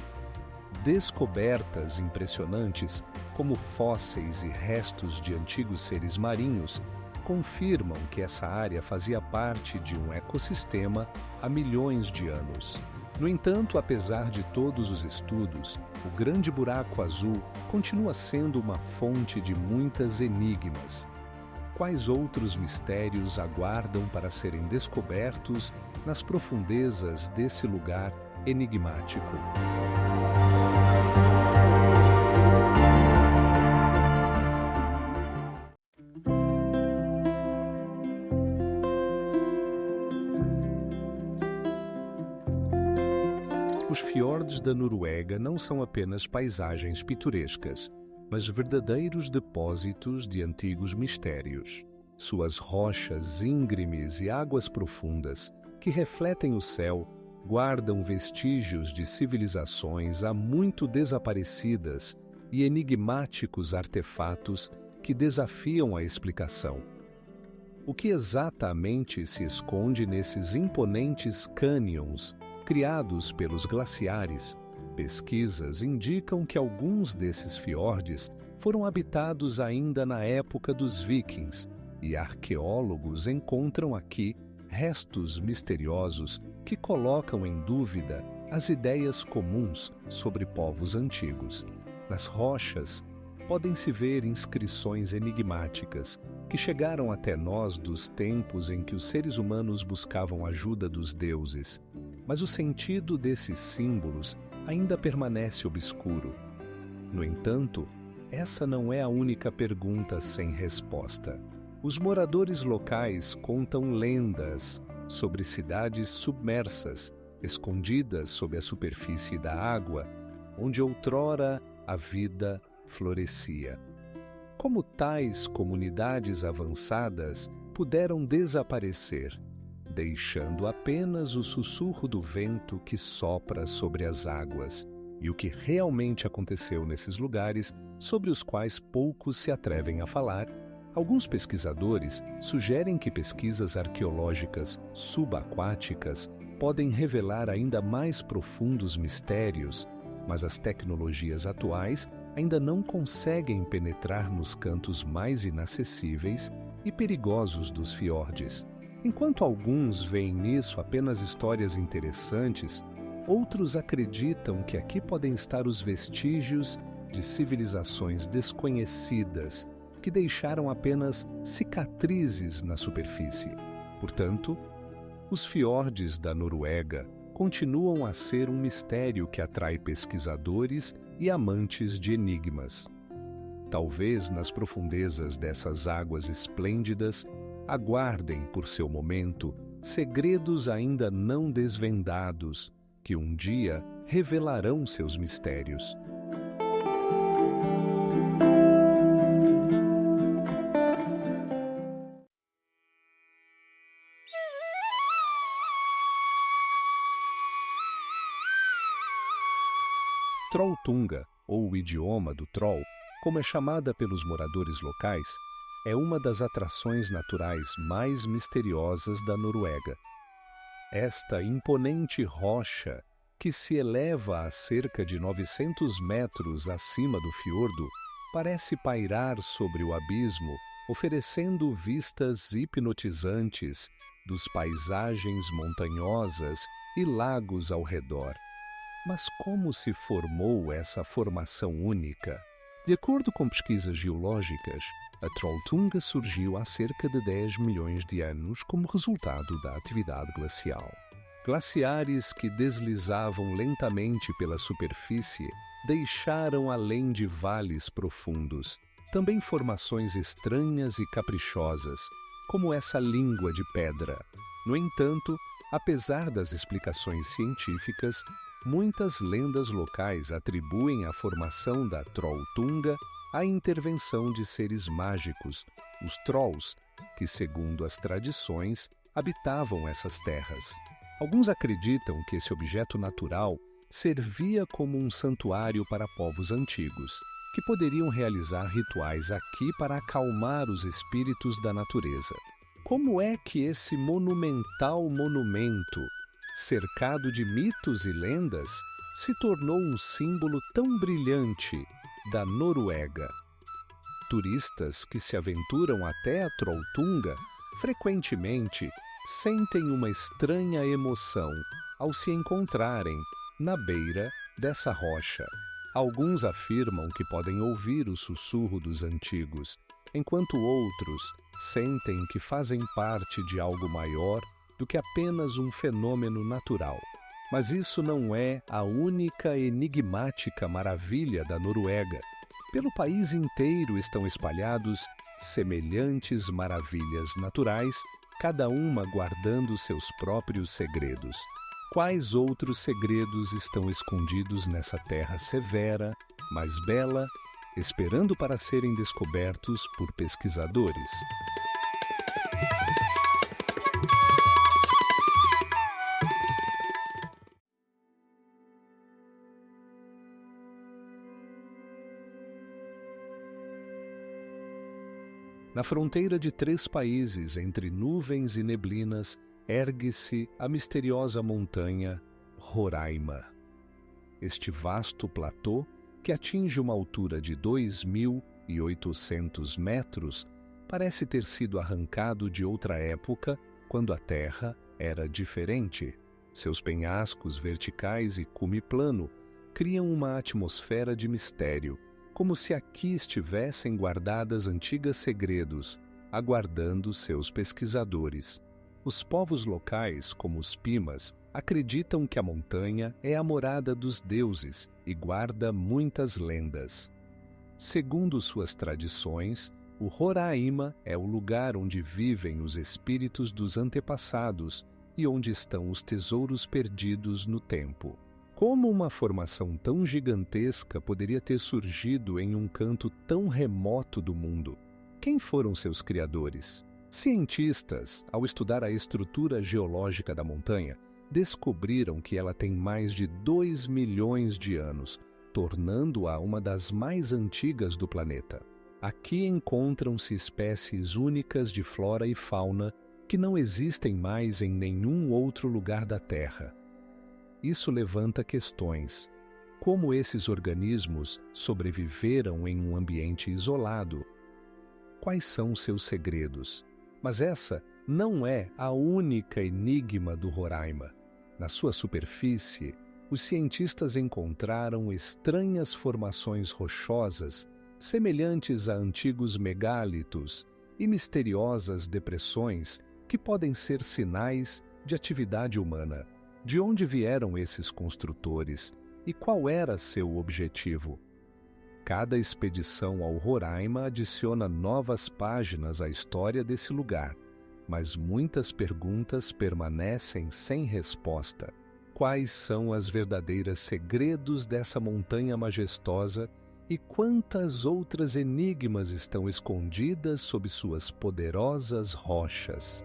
Descobertas impressionantes, como fósseis e restos de antigos seres marinhos, confirmam que essa área fazia parte de um ecossistema há milhões de anos. No entanto, apesar de todos os estudos, o Grande Buraco Azul continua sendo uma fonte de muitas enigmas. Quais outros mistérios aguardam para serem descobertos nas profundezas desse lugar enigmático? Os fiordes da Noruega não são apenas paisagens pitorescas, mas verdadeiros depósitos de antigos mistérios. Suas rochas íngremes e águas profundas, que refletem o céu, guardam vestígios de civilizações há muito desaparecidas e enigmáticos artefatos que desafiam a explicação. O que exatamente se esconde nesses imponentes cânions criados pelos glaciares? Pesquisas indicam que alguns desses fiordes foram habitados ainda na época dos vikings, e arqueólogos encontram aqui restos misteriosos que colocam em dúvida as ideias comuns sobre povos antigos. Nas rochas, podem-se ver inscrições enigmáticas que chegaram até nós dos tempos em que os seres humanos buscavam ajuda dos deuses. Mas o sentido desses símbolos ainda permanece obscuro. No entanto, essa não é a única pergunta sem resposta. Os moradores locais contam lendas sobre cidades submersas, escondidas sob a superfície da água, onde outrora a vida florescia. Como tais comunidades avançadas puderam desaparecer, deixando apenas o sussurro do vento que sopra sobre as águas, e o que realmente aconteceu nesses lugares, sobre os quais poucos se atrevem a falar. Alguns pesquisadores sugerem que pesquisas arqueológicas subaquáticas podem revelar ainda mais profundos mistérios, mas as tecnologias atuais ainda não conseguem penetrar nos cantos mais inacessíveis e perigosos dos fiordes. Enquanto alguns veem nisso apenas histórias interessantes, outros acreditam que aqui podem estar os vestígios de civilizações desconhecidas que deixaram apenas cicatrizes na superfície. Portanto, os fiordes da Noruega continuam a ser um mistério que atrai pesquisadores e amantes de enigmas. Talvez nas profundezas dessas águas esplêndidas aguardem por seu momento segredos ainda não desvendados, que um dia revelarão seus mistérios. Trolltunga, ou o idioma do Troll, como é chamada pelos moradores locais, é uma das atrações naturais mais misteriosas da Noruega. Esta imponente rocha, que se eleva a cerca de 900 metros acima do fiordo, parece pairar sobre o abismo, oferecendo vistas hipnotizantes dos paisagens montanhosas e lagos ao redor. Mas como se formou essa formação única? De acordo com pesquisas geológicas, a Trolltunga surgiu há cerca de 10 milhões de anos como resultado da atividade glacial. Glaciares que deslizavam lentamente pela superfície deixaram além de vales profundos também formações estranhas e caprichosas, como essa língua de pedra. No entanto, apesar das explicações científicas, muitas lendas locais atribuem a formação da Trolltunga à intervenção de seres mágicos, os Trolls, que, segundo as tradições, habitavam essas terras. Alguns acreditam que esse objeto natural servia como um santuário para povos antigos, que poderiam realizar rituais aqui para acalmar os espíritos da natureza. Como é que esse monumental monumento, cercado de mitos e lendas, se tornou um símbolo tão brilhante da Noruega? Turistas que se aventuram até a Trolltunga frequentemente sentem uma estranha emoção ao se encontrarem na beira dessa rocha. Alguns afirmam que podem ouvir o sussurro dos antigos, enquanto outros sentem que fazem parte de algo maior do que apenas um fenômeno natural. Mas isso não é a única enigmática maravilha da Noruega. Pelo país inteiro estão espalhados semelhantes maravilhas naturais, cada uma guardando seus próprios segredos. Quais outros segredos estão escondidos nessa terra severa, mas bela, esperando para serem descobertos por pesquisadores? Na fronteira de 3 países, entre nuvens e neblinas, ergue-se a misteriosa montanha Roraima. Este vasto platô, que atinge uma altura de 2.800 metros, parece ter sido arrancado de outra época, quando a Terra era diferente. Seus penhascos verticais e cume plano criam uma atmosfera de mistério, como se aqui estivessem guardadas antigos segredos, aguardando seus pesquisadores. Os povos locais, como os Pimas, acreditam que a montanha é a morada dos deuses e guarda muitas lendas. Segundo suas tradições, o Roraima é o lugar onde vivem os espíritos dos antepassados e onde estão os tesouros perdidos no tempo. Como uma formação tão gigantesca poderia ter surgido em um canto tão remoto do mundo? Quem foram seus criadores? Cientistas, ao estudar a estrutura geológica da montanha, descobriram que ela tem mais de 2 milhões de anos, tornando-a uma das mais antigas do planeta. Aqui encontram-se espécies únicas de flora e fauna que não existem mais em nenhum outro lugar da Terra. Isso levanta questões. Como esses organismos sobreviveram em um ambiente isolado? Quais são seus segredos? Mas essa não é a única enigma do Roraima. Na sua superfície, os cientistas encontraram estranhas formações rochosas, semelhantes a antigos megálitos, e misteriosas depressões que podem ser sinais de atividade humana. De onde vieram esses construtores e qual era seu objetivo? Cada expedição ao Roraima adiciona novas páginas à história desse lugar, mas muitas perguntas permanecem sem resposta. Quais são os verdadeiros segredos dessa montanha majestosa e quantas outras enigmas estão escondidas sob suas poderosas rochas?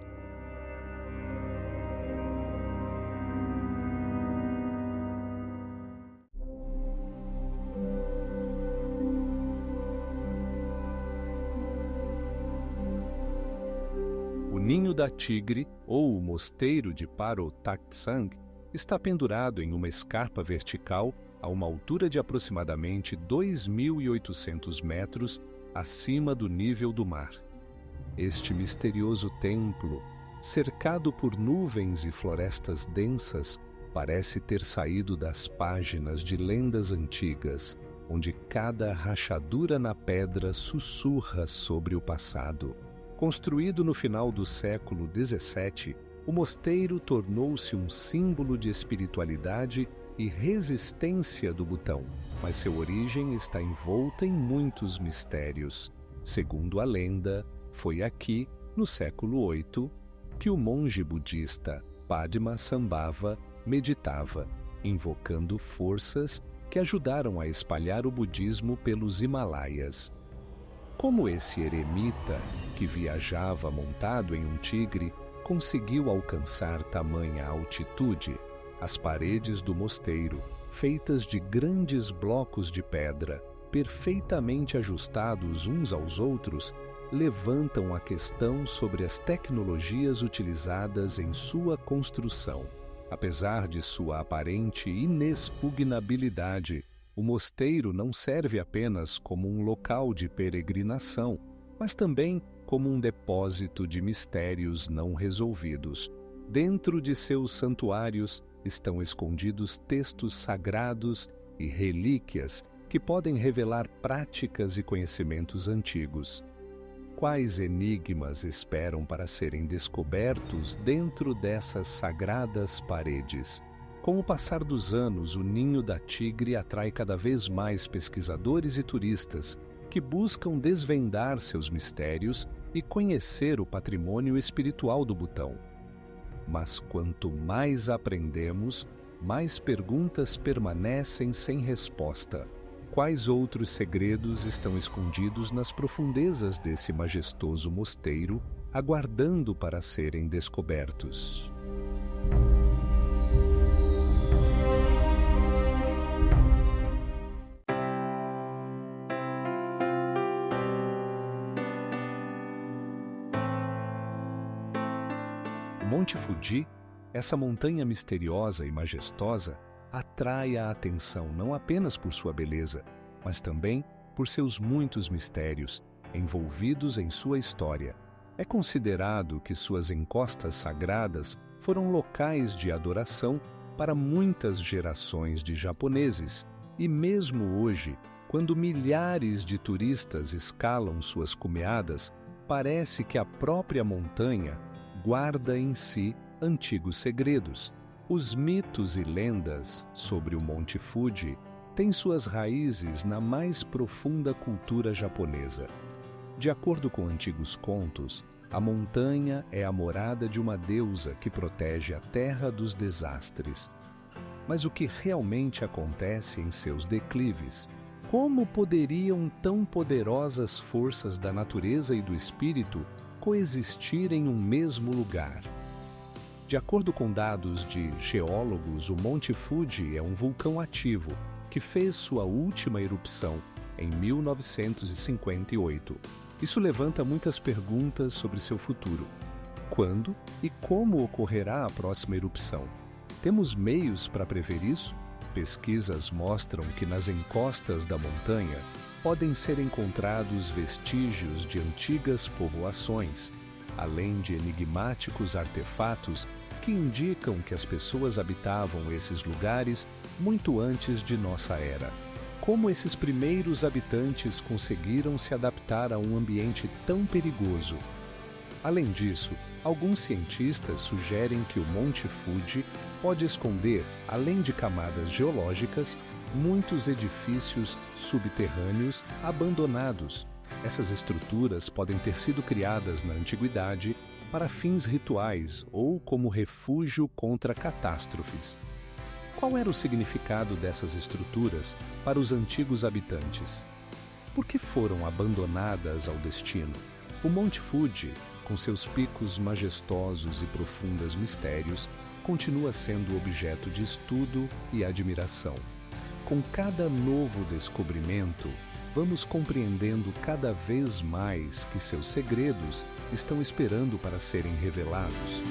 O Ninho da Tigre, ou o Mosteiro de Parotaksang, está pendurado em uma escarpa vertical a uma altura de aproximadamente 2.800 metros acima do nível do mar. Este misterioso templo, cercado por nuvens e florestas densas, parece ter saído das páginas de lendas antigas, onde cada rachadura na pedra sussurra sobre o passado. Construído no final do século XVII, o mosteiro tornou-se um símbolo de espiritualidade e resistência do Butão, mas sua origem está envolta em muitos mistérios. Segundo a lenda, foi aqui, no século VIII, que o monge budista Padmasambhava meditava, invocando forças que ajudaram a espalhar o budismo pelos Himalaias. Como esse eremita, que viajava montado em um tigre, conseguiu alcançar tamanha altitude? As paredes do mosteiro, feitas de grandes blocos de pedra, perfeitamente ajustados uns aos outros, levantam a questão sobre as tecnologias utilizadas em sua construção. Apesar de sua aparente inexpugnabilidade, o mosteiro não serve apenas como um local de peregrinação, mas também como um depósito de mistérios não resolvidos. Dentro de seus santuários estão escondidos textos sagrados e relíquias que podem revelar práticas e conhecimentos antigos. Quais enigmas esperam para serem descobertos dentro dessas sagradas paredes? Com o passar dos anos, o Ninho da Tigre atrai cada vez mais pesquisadores e turistas que buscam desvendar seus mistérios e conhecer o patrimônio espiritual do Butão. Mas quanto mais aprendemos, mais perguntas permanecem sem resposta. Quais outros segredos estão escondidos nas profundezas desse majestoso mosteiro, aguardando para serem descobertos? O Monte Fuji, essa montanha misteriosa e majestosa, atrai a atenção não apenas por sua beleza, mas também por seus muitos mistérios envolvidos em sua história. É considerado que suas encostas sagradas foram locais de adoração para muitas gerações de japoneses, e mesmo hoje, quando milhares de turistas escalam suas cumeadas, parece que a própria montanha guarda em si antigos segredos. Os mitos e lendas sobre o Monte Fuji têm suas raízes na mais profunda cultura japonesa. De acordo com antigos contos, a montanha é a morada de uma deusa que protege a terra dos desastres. Mas o que realmente acontece em seus declives? Como poderiam tão poderosas forças da natureza e do espírito coexistir em um mesmo lugar? De acordo com dados de geólogos, o Monte Fuji é um vulcão ativo que fez sua última erupção em 1958. Isso levanta muitas perguntas sobre seu futuro. Quando e como ocorrerá a próxima erupção? Temos meios para prever isso? Pesquisas mostram que nas encostas da montanha podem ser encontrados vestígios de antigas povoações, além de enigmáticos artefatos que indicam que as pessoas habitavam esses lugares muito antes de nossa era. Como esses primeiros habitantes conseguiram se adaptar a um ambiente tão perigoso? Além disso, alguns cientistas sugerem que o Monte Fuji pode esconder, além de camadas geológicas, muitos edifícios subterrâneos abandonados. Essas estruturas podem ter sido criadas na antiguidade para fins rituais ou como refúgio contra catástrofes. Qual era o significado dessas estruturas para os antigos habitantes? Por que foram abandonadas ao destino? O Monte Fuji, com seus picos majestosos e profundos mistérios, continua sendo objeto de estudo e admiração. Com cada novo descobrimento, vamos compreendendo cada vez mais que seus segredos estão esperando para serem revelados.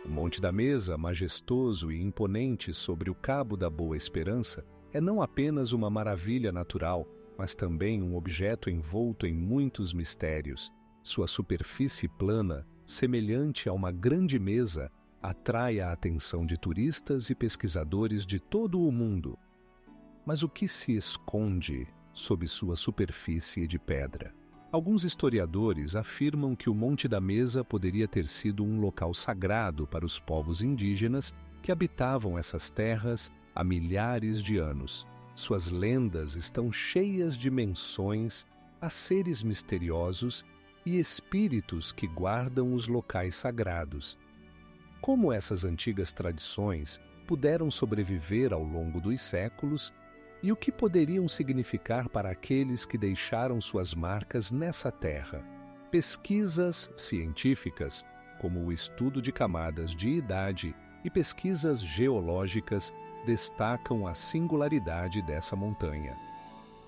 O Monte da Mesa, majestoso e imponente sobre o Cabo da Boa Esperança, é não apenas uma maravilha natural, mas também um objeto envolto em muitos mistérios. Sua superfície plana, semelhante a uma grande mesa, atrai a atenção de turistas e pesquisadores de todo o mundo. Mas o que se esconde sob sua superfície de pedra? Alguns historiadores afirmam que o Monte da Mesa poderia ter sido um local sagrado para os povos indígenas que habitavam essas terras há milhares de anos. Suas lendas estão cheias de menções a seres misteriosos e espíritos que guardam os locais sagrados. Como essas antigas tradições puderam sobreviver ao longo dos séculos e o que poderiam significar para aqueles que deixaram suas marcas nessa terra? Pesquisas científicas, como o estudo de camadas de idade e pesquisas geológicas, destacam a singularidade dessa montanha.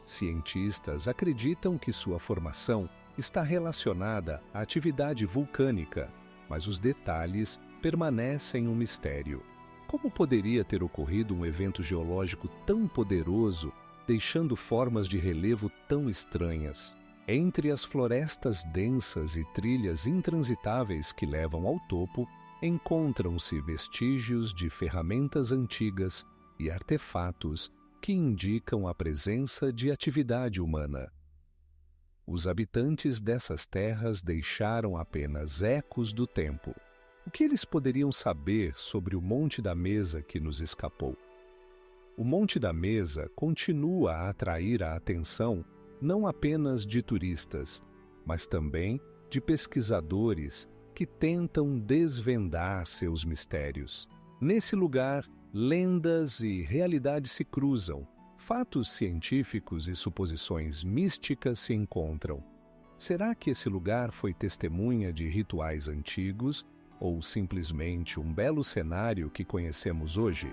Cientistas acreditam que sua formação está relacionada à atividade vulcânica, mas os detalhes permanecem um mistério. Como poderia ter ocorrido um evento geológico tão poderoso, deixando formas de relevo tão estranhas? Entre as florestas densas e trilhas intransitáveis que levam ao topo, encontram-se vestígios de ferramentas antigas e artefatos que indicam a presença de atividade humana. Os habitantes dessas terras deixaram apenas ecos do tempo. O que eles poderiam saber sobre o Monte da Mesa que nos escapou? O Monte da Mesa continua a atrair a atenção não apenas de turistas, mas também de pesquisadores que tentam desvendar seus mistérios. Nesse lugar, lendas e realidade se cruzam, fatos científicos e suposições místicas se encontram. Será que esse lugar foi testemunha de rituais antigos ou simplesmente um belo cenário que conhecemos hoje?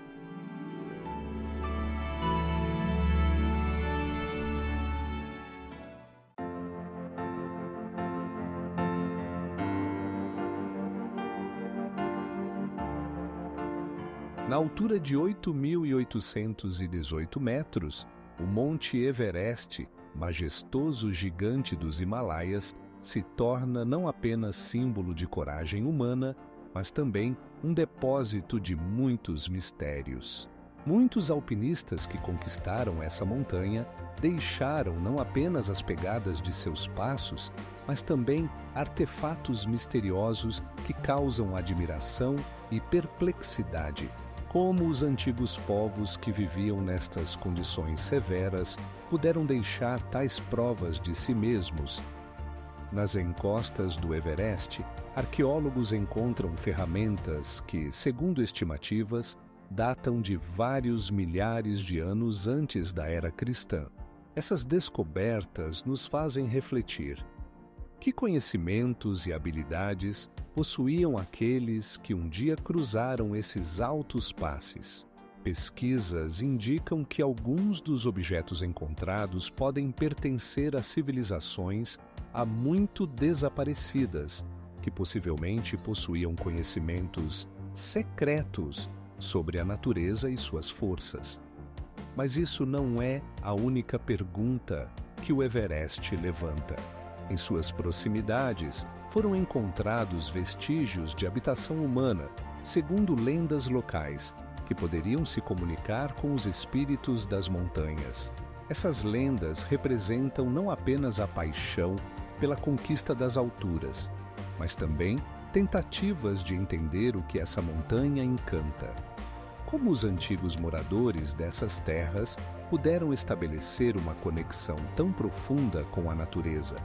Na altura de 8.818 metros, o Monte Everest, majestoso gigante dos Himalaias, se torna não apenas símbolo de coragem humana, mas também um depósito de muitos mistérios. Muitos alpinistas que conquistaram essa montanha deixaram não apenas as pegadas de seus passos, mas também artefatos misteriosos que causam admiração e perplexidade. Como os antigos povos que viviam nestas condições severas puderam deixar tais provas de si mesmos? Nas encostas do Everest, arqueólogos encontram ferramentas que, segundo estimativas, datam de vários milhares de anos antes da era cristã. Essas descobertas nos fazem refletir. Que conhecimentos e habilidades possuíam aqueles que um dia cruzaram esses altos passes? Pesquisas indicam que alguns dos objetos encontrados podem pertencer a civilizações há muito desaparecidas, que possivelmente possuíam conhecimentos secretos sobre a natureza e suas forças. Mas isso não é a única pergunta que o Everest levanta. Em suas proximidades, foram encontrados vestígios de habitação humana, segundo lendas locais, que poderiam se comunicar com os espíritos das montanhas. Essas lendas representam não apenas a paixão pela conquista das alturas, mas também tentativas de entender o que essa montanha encanta. Como os antigos moradores dessas terras puderam estabelecer uma conexão tão profunda com a natureza?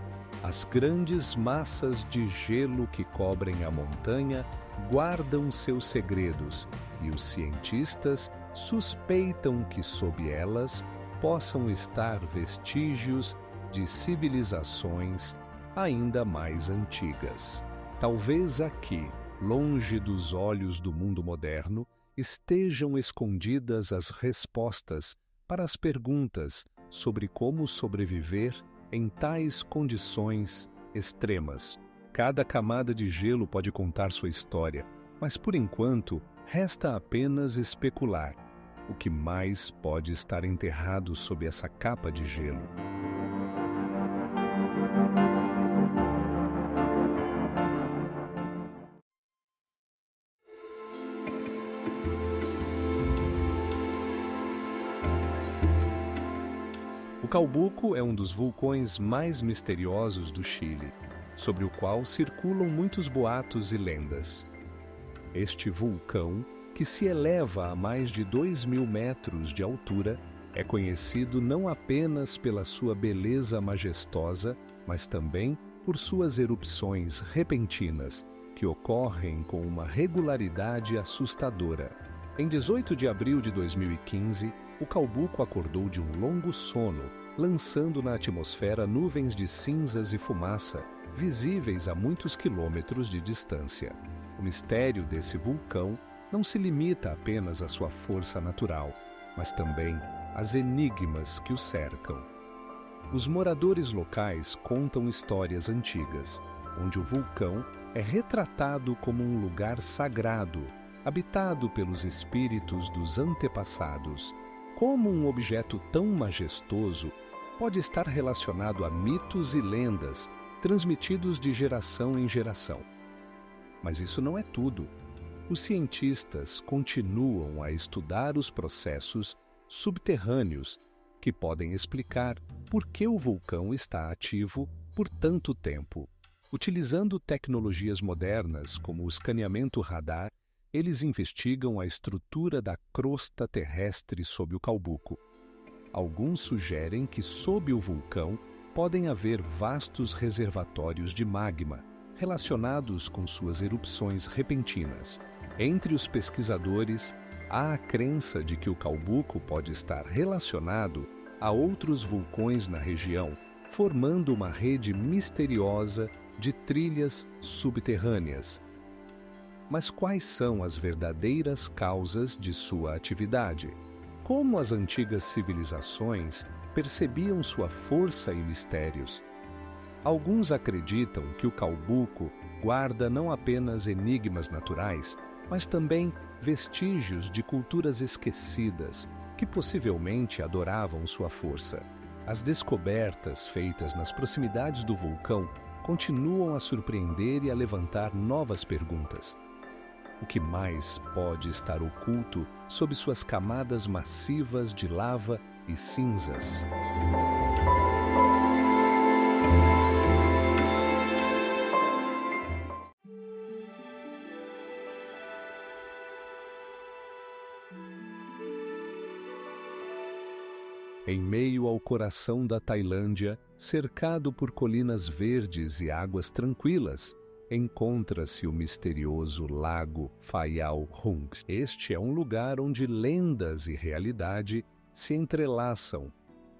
As grandes massas de gelo que cobrem a montanha guardam seus segredos e os cientistas suspeitam que sob elas possam estar vestígios de civilizações ainda mais antigas. Talvez aqui, longe dos olhos do mundo moderno, estejam escondidas as respostas para as perguntas sobre como sobreviver em tais condições extremas. Cada camada de gelo pode contar sua história, mas por enquanto resta apenas especular o que mais pode estar enterrado sob essa capa de gelo. Calbuco é um dos vulcões mais misteriosos do Chile, sobre o qual circulam muitos boatos e lendas. Este vulcão, que se eleva a mais de 2.000 metros de altura, é conhecido não apenas pela sua beleza majestosa, mas também por suas erupções repentinas, que ocorrem com uma regularidade assustadora. Em 18 de abril de 2015, o Calbuco acordou de um longo sono, lançando na atmosfera nuvens de cinzas e fumaça, visíveis a muitos quilômetros de distância. O mistério desse vulcão não se limita apenas à sua força natural, mas também às enigmas que o cercam. Os moradores locais contam histórias antigas, onde o vulcão é retratado como um lugar sagrado, habitado pelos espíritos dos antepassados. Como um objeto tão majestoso pode estar relacionado a mitos e lendas transmitidos de geração em geração? Mas isso não é tudo. Os cientistas continuam a estudar os processos subterrâneos que podem explicar por que o vulcão está ativo por tanto tempo. Utilizando tecnologias modernas como o escaneamento radar, eles investigam a estrutura da crosta terrestre sob o Calbuco. Alguns sugerem que sob o vulcão podem haver vastos reservatórios de magma relacionados com suas erupções repentinas. Entre os pesquisadores, há a crença de que o Calbuco pode estar relacionado a outros vulcões na região, formando uma rede misteriosa de trilhas subterrâneas. Mas quais são as verdadeiras causas de sua atividade? Como as antigas civilizações percebiam sua força e mistérios? Alguns acreditam que o Calbuco guarda não apenas enigmas naturais, mas também vestígios de culturas esquecidas que possivelmente adoravam sua força. As descobertas feitas nas proximidades do vulcão continuam a surpreender e a levantar novas perguntas. O que mais pode estar oculto sob suas camadas massivas de lava e cinzas? Em meio ao coração da Tailândia, cercado por colinas verdes e águas tranquilas, encontra-se o misterioso Lago Phayao Hung. Este é um lugar onde lendas e realidade se entrelaçam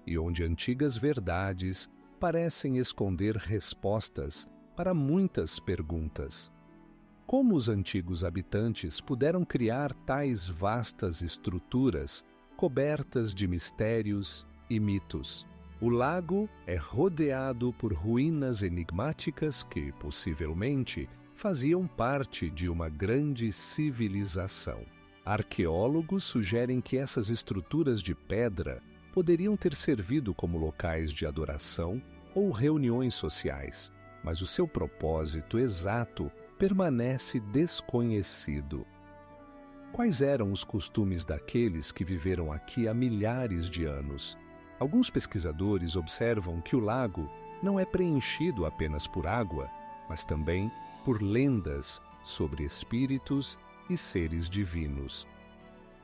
e onde antigas verdades parecem esconder respostas para muitas perguntas. Como os antigos habitantes puderam criar tais vastas estruturas cobertas de mistérios e mitos? O lago é rodeado por ruínas enigmáticas que, possivelmente, faziam parte de uma grande civilização. Arqueólogos sugerem que essas estruturas de pedra poderiam ter servido como locais de adoração ou reuniões sociais, mas o seu propósito exato permanece desconhecido. Quais eram os costumes daqueles que viveram aqui há milhares de anos? Alguns pesquisadores observam que o lago não é preenchido apenas por água, mas também por lendas sobre espíritos e seres divinos.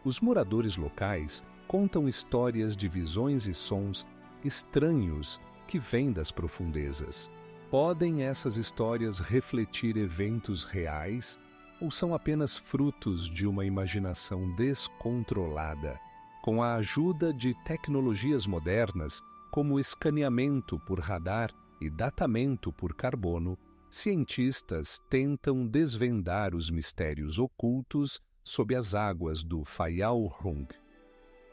Os moradores locais contam histórias de visões e sons estranhos que vêm das profundezas. Podem essas histórias refletir eventos reais ou são apenas frutos de uma imaginação descontrolada? Com a ajuda de tecnologias modernas, como escaneamento por radar e datamento por carbono, cientistas tentam desvendar os mistérios ocultos sob as águas do Phayao Hung.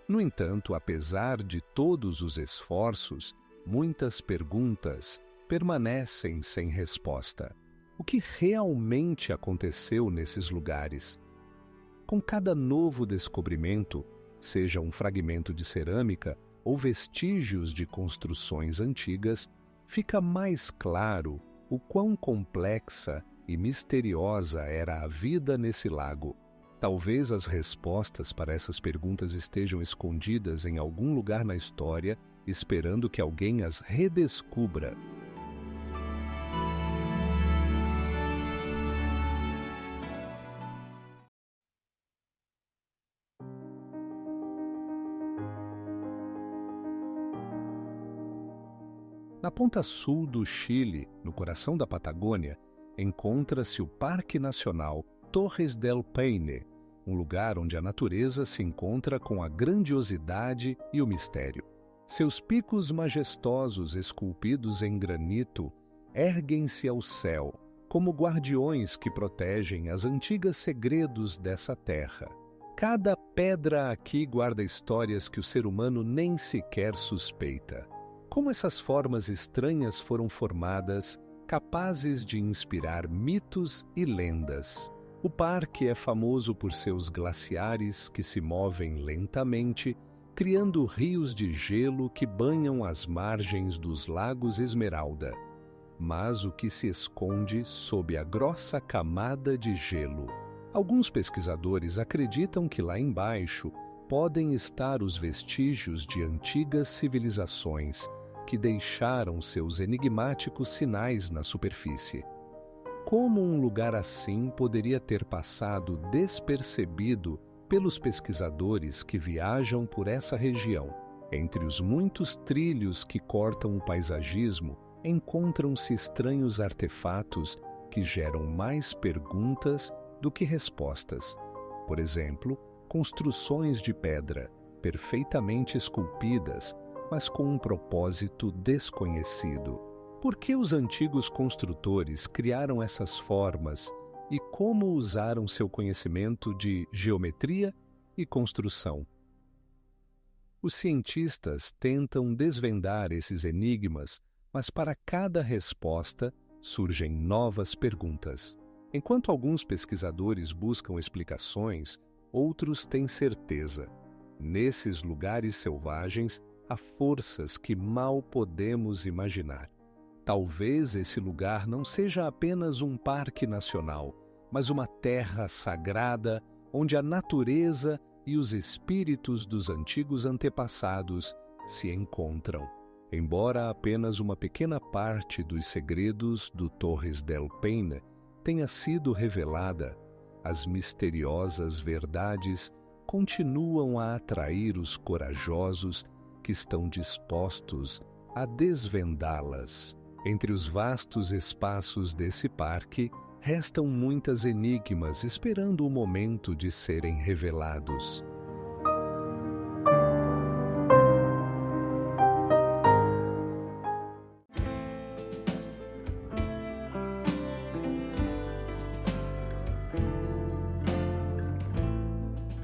No entanto, apesar de todos os esforços, muitas perguntas permanecem sem resposta. O que realmente aconteceu nesses lugares? Com cada novo descobrimento, seja um fragmento de cerâmica ou vestígios de construções antigas, fica mais claro o quão complexa e misteriosa era a vida nesse lago. Talvez as respostas para essas perguntas estejam escondidas em algum lugar na história esperando que alguém as redescubra. Na ponta sul do Chile, no coração da Patagônia, encontra-se o Parque Nacional Torres del Paine, um lugar onde a natureza se encontra com a grandiosidade e o mistério. Seus picos majestosos esculpidos em granito erguem-se ao céu, como guardiões que protegem as antigas segredos dessa terra. Cada pedra aqui guarda histórias que o ser humano nem sequer suspeita. Como essas formas estranhas foram formadas, capazes de inspirar mitos e lendas. O parque é famoso por seus glaciares que se movem lentamente, criando rios de gelo que banham as margens dos lagos Esmeralda. Mas o que se esconde sob a grossa camada de gelo? Alguns pesquisadores acreditam que lá embaixo podem estar os vestígios de antigas civilizações que deixaram seus enigmáticos sinais na superfície. Como um lugar assim poderia ter passado despercebido pelos pesquisadores que viajam por essa região? Entre os muitos trilhos que cortam o paisagismo, encontram-se estranhos artefatos que geram mais perguntas do que respostas. Por exemplo, construções de pedra, perfeitamente esculpidas, mas com um propósito desconhecido. Por que os antigos construtores criaram essas formas e como usaram seu conhecimento de geometria e construção? Os cientistas tentam desvendar esses enigmas, mas para cada resposta surgem novas perguntas. Enquanto alguns pesquisadores buscam explicações, outros têm certeza. Nesses lugares selvagens, há forças que mal podemos imaginar. Talvez esse lugar não seja apenas um parque nacional, mas uma terra sagrada onde a natureza e os espíritos dos antigos antepassados se encontram. Embora apenas uma pequena parte dos segredos do Torres del Paine tenha sido revelada, as misteriosas verdades continuam a atrair os corajosos que estão dispostos a desvendá-las. Entre os vastos espaços desse parque, restam muitas enigmas esperando o momento de serem revelados.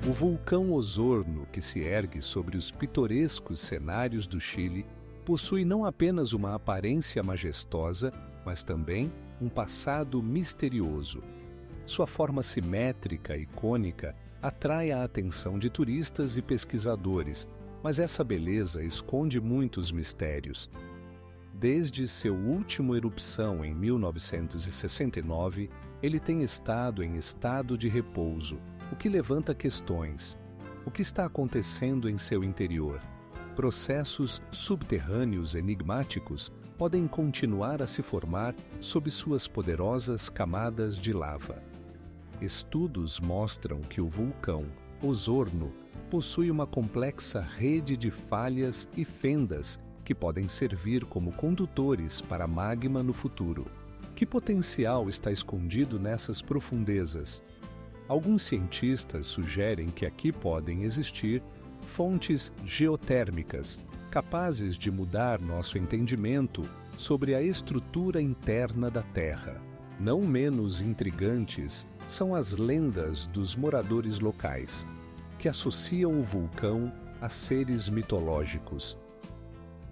O vulcão Osorno, que se ergue sobre os pitorescos cenários do Chile, possui não apenas uma aparência majestosa, mas também um passado misterioso. Sua forma simétrica e cônica atrai a atenção de turistas e pesquisadores, mas essa beleza esconde muitos mistérios. Desde seu último erupção em 1969, ele tem estado em estado de repouso, o que levanta questões. O que está acontecendo em seu interior? Processos subterrâneos enigmáticos podem continuar a se formar sob suas poderosas camadas de lava. Estudos mostram que o vulcão Osorno possui uma complexa rede de falhas e fendas que podem servir como condutores para magma no futuro. Que potencial está escondido nessas profundezas? Alguns cientistas sugerem que aqui podem existir fontes geotérmicas, capazes de mudar nosso entendimento sobre a estrutura interna da Terra. Não menos intrigantes são as lendas dos moradores locais, que associam o vulcão a seres mitológicos.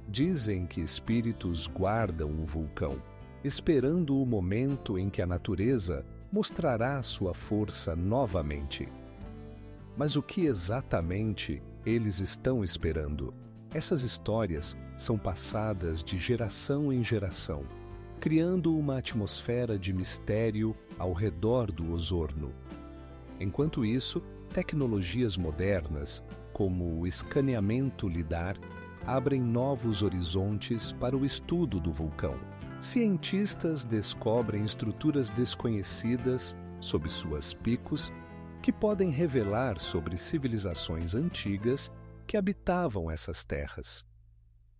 Dizem que espíritos guardam o vulcão, esperando o momento em que a natureza mostrará sua força novamente. Mas o que exatamente eles estão esperando? Essas histórias são passadas de geração em geração, criando uma atmosfera de mistério ao redor do Osorno. Enquanto isso, tecnologias modernas, como o escaneamento lidar, abrem novos horizontes para o estudo do vulcão. Cientistas descobrem estruturas desconhecidas sob suas picos que podem revelar sobre civilizações antigas que habitavam essas terras.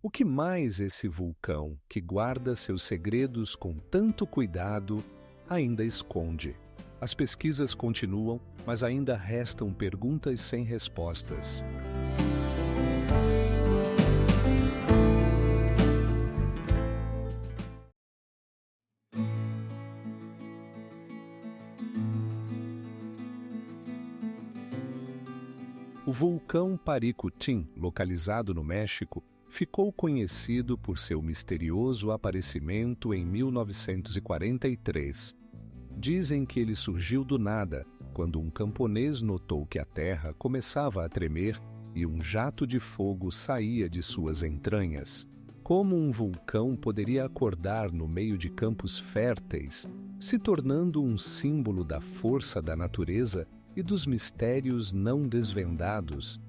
O que mais esse vulcão, que guarda seus segredos com tanto cuidado, ainda esconde? As pesquisas continuam, mas ainda restam perguntas sem respostas. O vulcão Paricutín, localizado no México, ficou conhecido por seu misterioso aparecimento em 1943. Dizem que ele surgiu do nada, quando um camponês notou que a terra começava a tremer e um jato de fogo saía de suas entranhas. Como um vulcão poderia acordar no meio de campos férteis, se tornando um símbolo da força da natureza e dos mistérios não desvendados?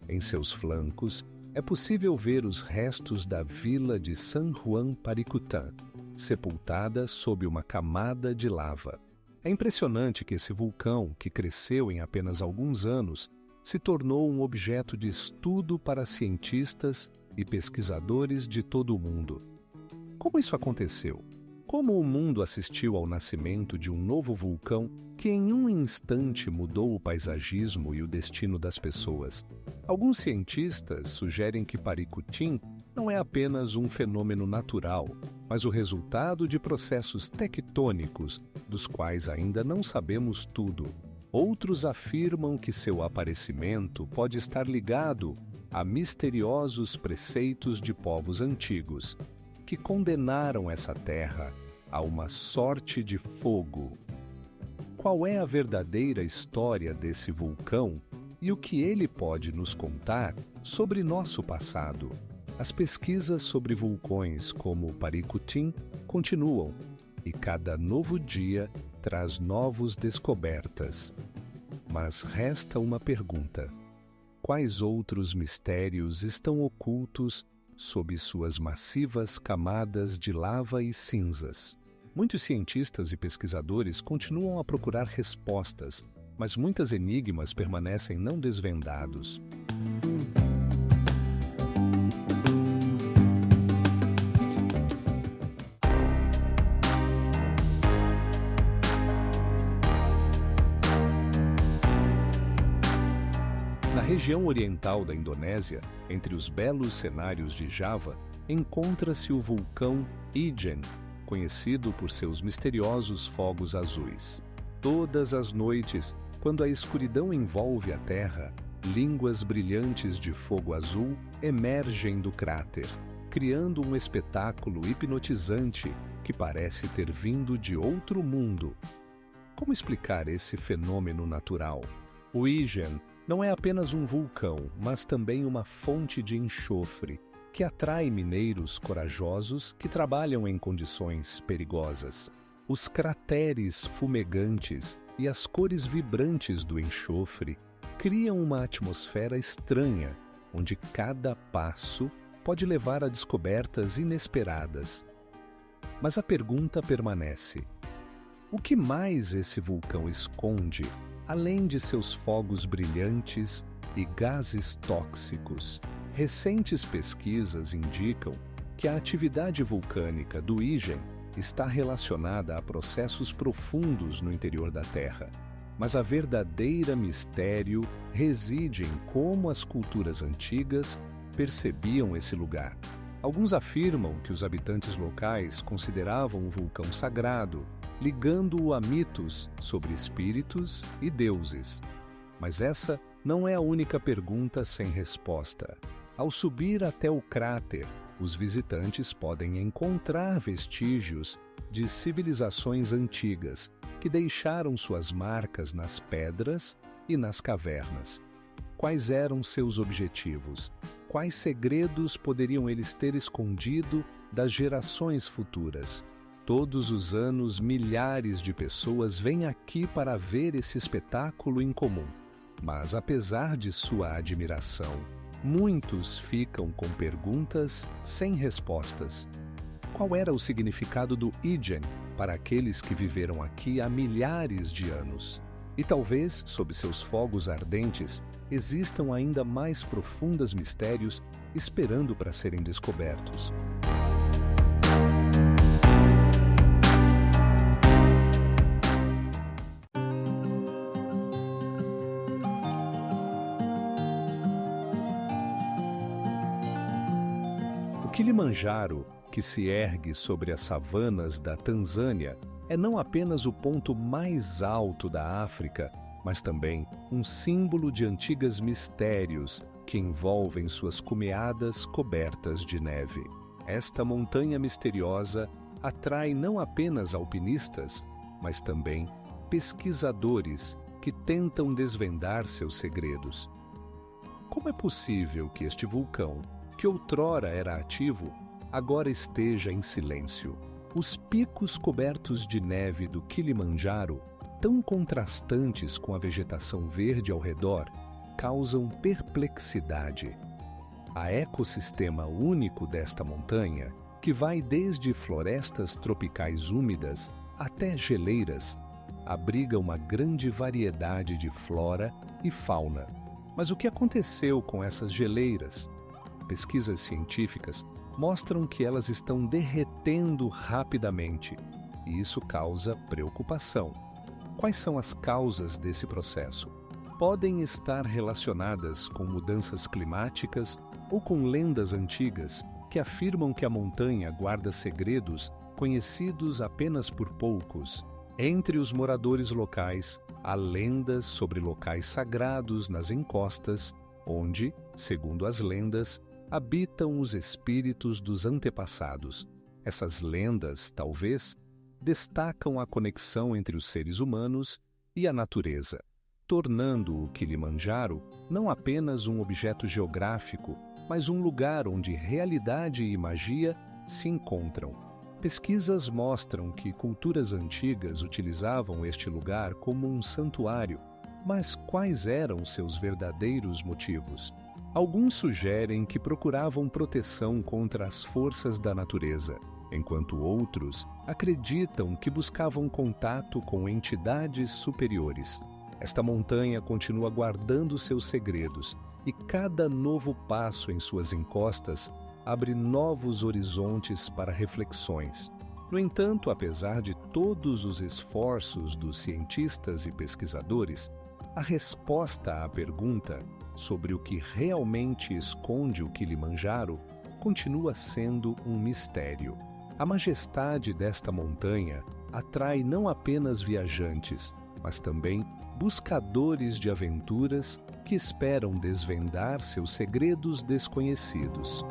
Em seus flancos, é possível ver os restos da vila de San Juan Paricután, sepultada sob uma camada de lava. É impressionante que esse vulcão, que cresceu em apenas alguns anos, se tornou um objeto de estudo para cientistas e pesquisadores de todo o mundo. Como isso aconteceu? Como o mundo assistiu ao nascimento de um novo vulcão que em um instante mudou o paisagismo e o destino das pessoas? Alguns cientistas sugerem que Paricutín não é apenas um fenômeno natural, mas o resultado de processos tectônicos, dos quais ainda não sabemos tudo. Outros afirmam que seu aparecimento pode estar ligado a misteriosos preceitos de povos antigos, que condenaram essa terra a uma sorte de fogo. Qual é a verdadeira história desse vulcão e o que ele pode nos contar sobre nosso passado? As pesquisas sobre vulcões como o Paricutín continuam e cada novo dia traz novas descobertas. Mas resta uma pergunta: quais outros mistérios estão ocultos sob suas massivas camadas de lava e cinzas? Muitos cientistas e pesquisadores continuam a procurar respostas, mas muitos enigmas permanecem não desvendados. Na região oriental da Indonésia, entre os belos cenários de Java, encontra-se o vulcão Ijen, conhecido por seus misteriosos fogos azuis. Todas as noites, quando a escuridão envolve a Terra, línguas brilhantes de fogo azul emergem do cráter, criando um espetáculo hipnotizante que parece ter vindo de outro mundo. Como explicar esse fenômeno natural? O Ijen não é apenas um vulcão, mas também uma fonte de enxofre, que atrai mineiros corajosos que trabalham em condições perigosas. Os crateres fumegantes e as cores vibrantes do enxofre criam uma atmosfera estranha, onde cada passo pode levar a descobertas inesperadas. Mas a pergunta permanece: o que mais esse vulcão esconde, além de seus fogos brilhantes e gases tóxicos? Recentes pesquisas indicam que a atividade vulcânica do Ijen está relacionada a processos profundos no interior da Terra. Mas a verdadeira mistério reside em como as culturas antigas percebiam esse lugar. Alguns afirmam que os habitantes locais consideravam o vulcão sagrado, ligando-o a mitos sobre espíritos e deuses. Mas essa não é a única pergunta sem resposta. Ao subir até o cráter, os visitantes podem encontrar vestígios de civilizações antigas que deixaram suas marcas nas pedras e nas cavernas. Quais eram seus objetivos? Quais segredos poderiam eles ter escondido das gerações futuras? Todos os anos, milhares de pessoas vêm aqui para ver esse espetáculo incomum. Mas, apesar de sua admiração, Muitos ficam com perguntas sem respostas. Qual era o significado do Ijen para aqueles que viveram aqui há milhares de anos? E talvez, sob seus fogos ardentes, existam ainda mais profundos mistérios esperando para serem descobertos. O Kilimanjaro, que se ergue sobre as savanas da Tanzânia, é não apenas o ponto mais alto da África, mas também um símbolo de antigos mistérios que envolvem suas cumeadas cobertas de neve. Esta montanha misteriosa atrai não apenas alpinistas, mas também pesquisadores que tentam desvendar seus segredos. Como é possível que este vulcão, que outrora era ativo, agora esteja em silêncio? Os picos cobertos de neve do Kilimanjaro, tão contrastantes com a vegetação verde ao redor, causam perplexidade. A ecossistema único desta montanha, que vai desde florestas tropicais úmidas até geleiras, abriga uma grande variedade de flora e fauna. Mas o que aconteceu com essas geleiras? Pesquisas científicas mostram que elas estão derretendo rapidamente, e isso causa preocupação. Quais são as causas desse processo? Podem estar relacionadas com mudanças climáticas ou com lendas antigas que afirmam que a montanha guarda segredos conhecidos apenas por poucos. Entre os moradores locais, há lendas sobre locais sagrados nas encostas, onde, segundo as lendas, habitam os espíritos dos antepassados. Essas lendas, talvez, destacam a conexão entre os seres humanos e a natureza, tornando o Kilimanjaro não apenas um objeto geográfico, mas um lugar onde realidade e magia se encontram. Pesquisas mostram que culturas antigas utilizavam este lugar como um santuário, mas quais eram seus verdadeiros motivos? Alguns sugerem que procuravam proteção contra as forças da natureza, enquanto outros acreditam que buscavam contato com entidades superiores. Esta montanha continua guardando seus segredos, e cada novo passo em suas encostas abre novos horizontes para reflexões. No entanto, apesar de todos os esforços dos cientistas e pesquisadores, a resposta à pergunta sobre o que realmente esconde o Kilimanjaro continua sendo um mistério. A majestade desta montanha atrai não apenas viajantes, mas também buscadores de aventuras que esperam desvendar seus segredos desconhecidos.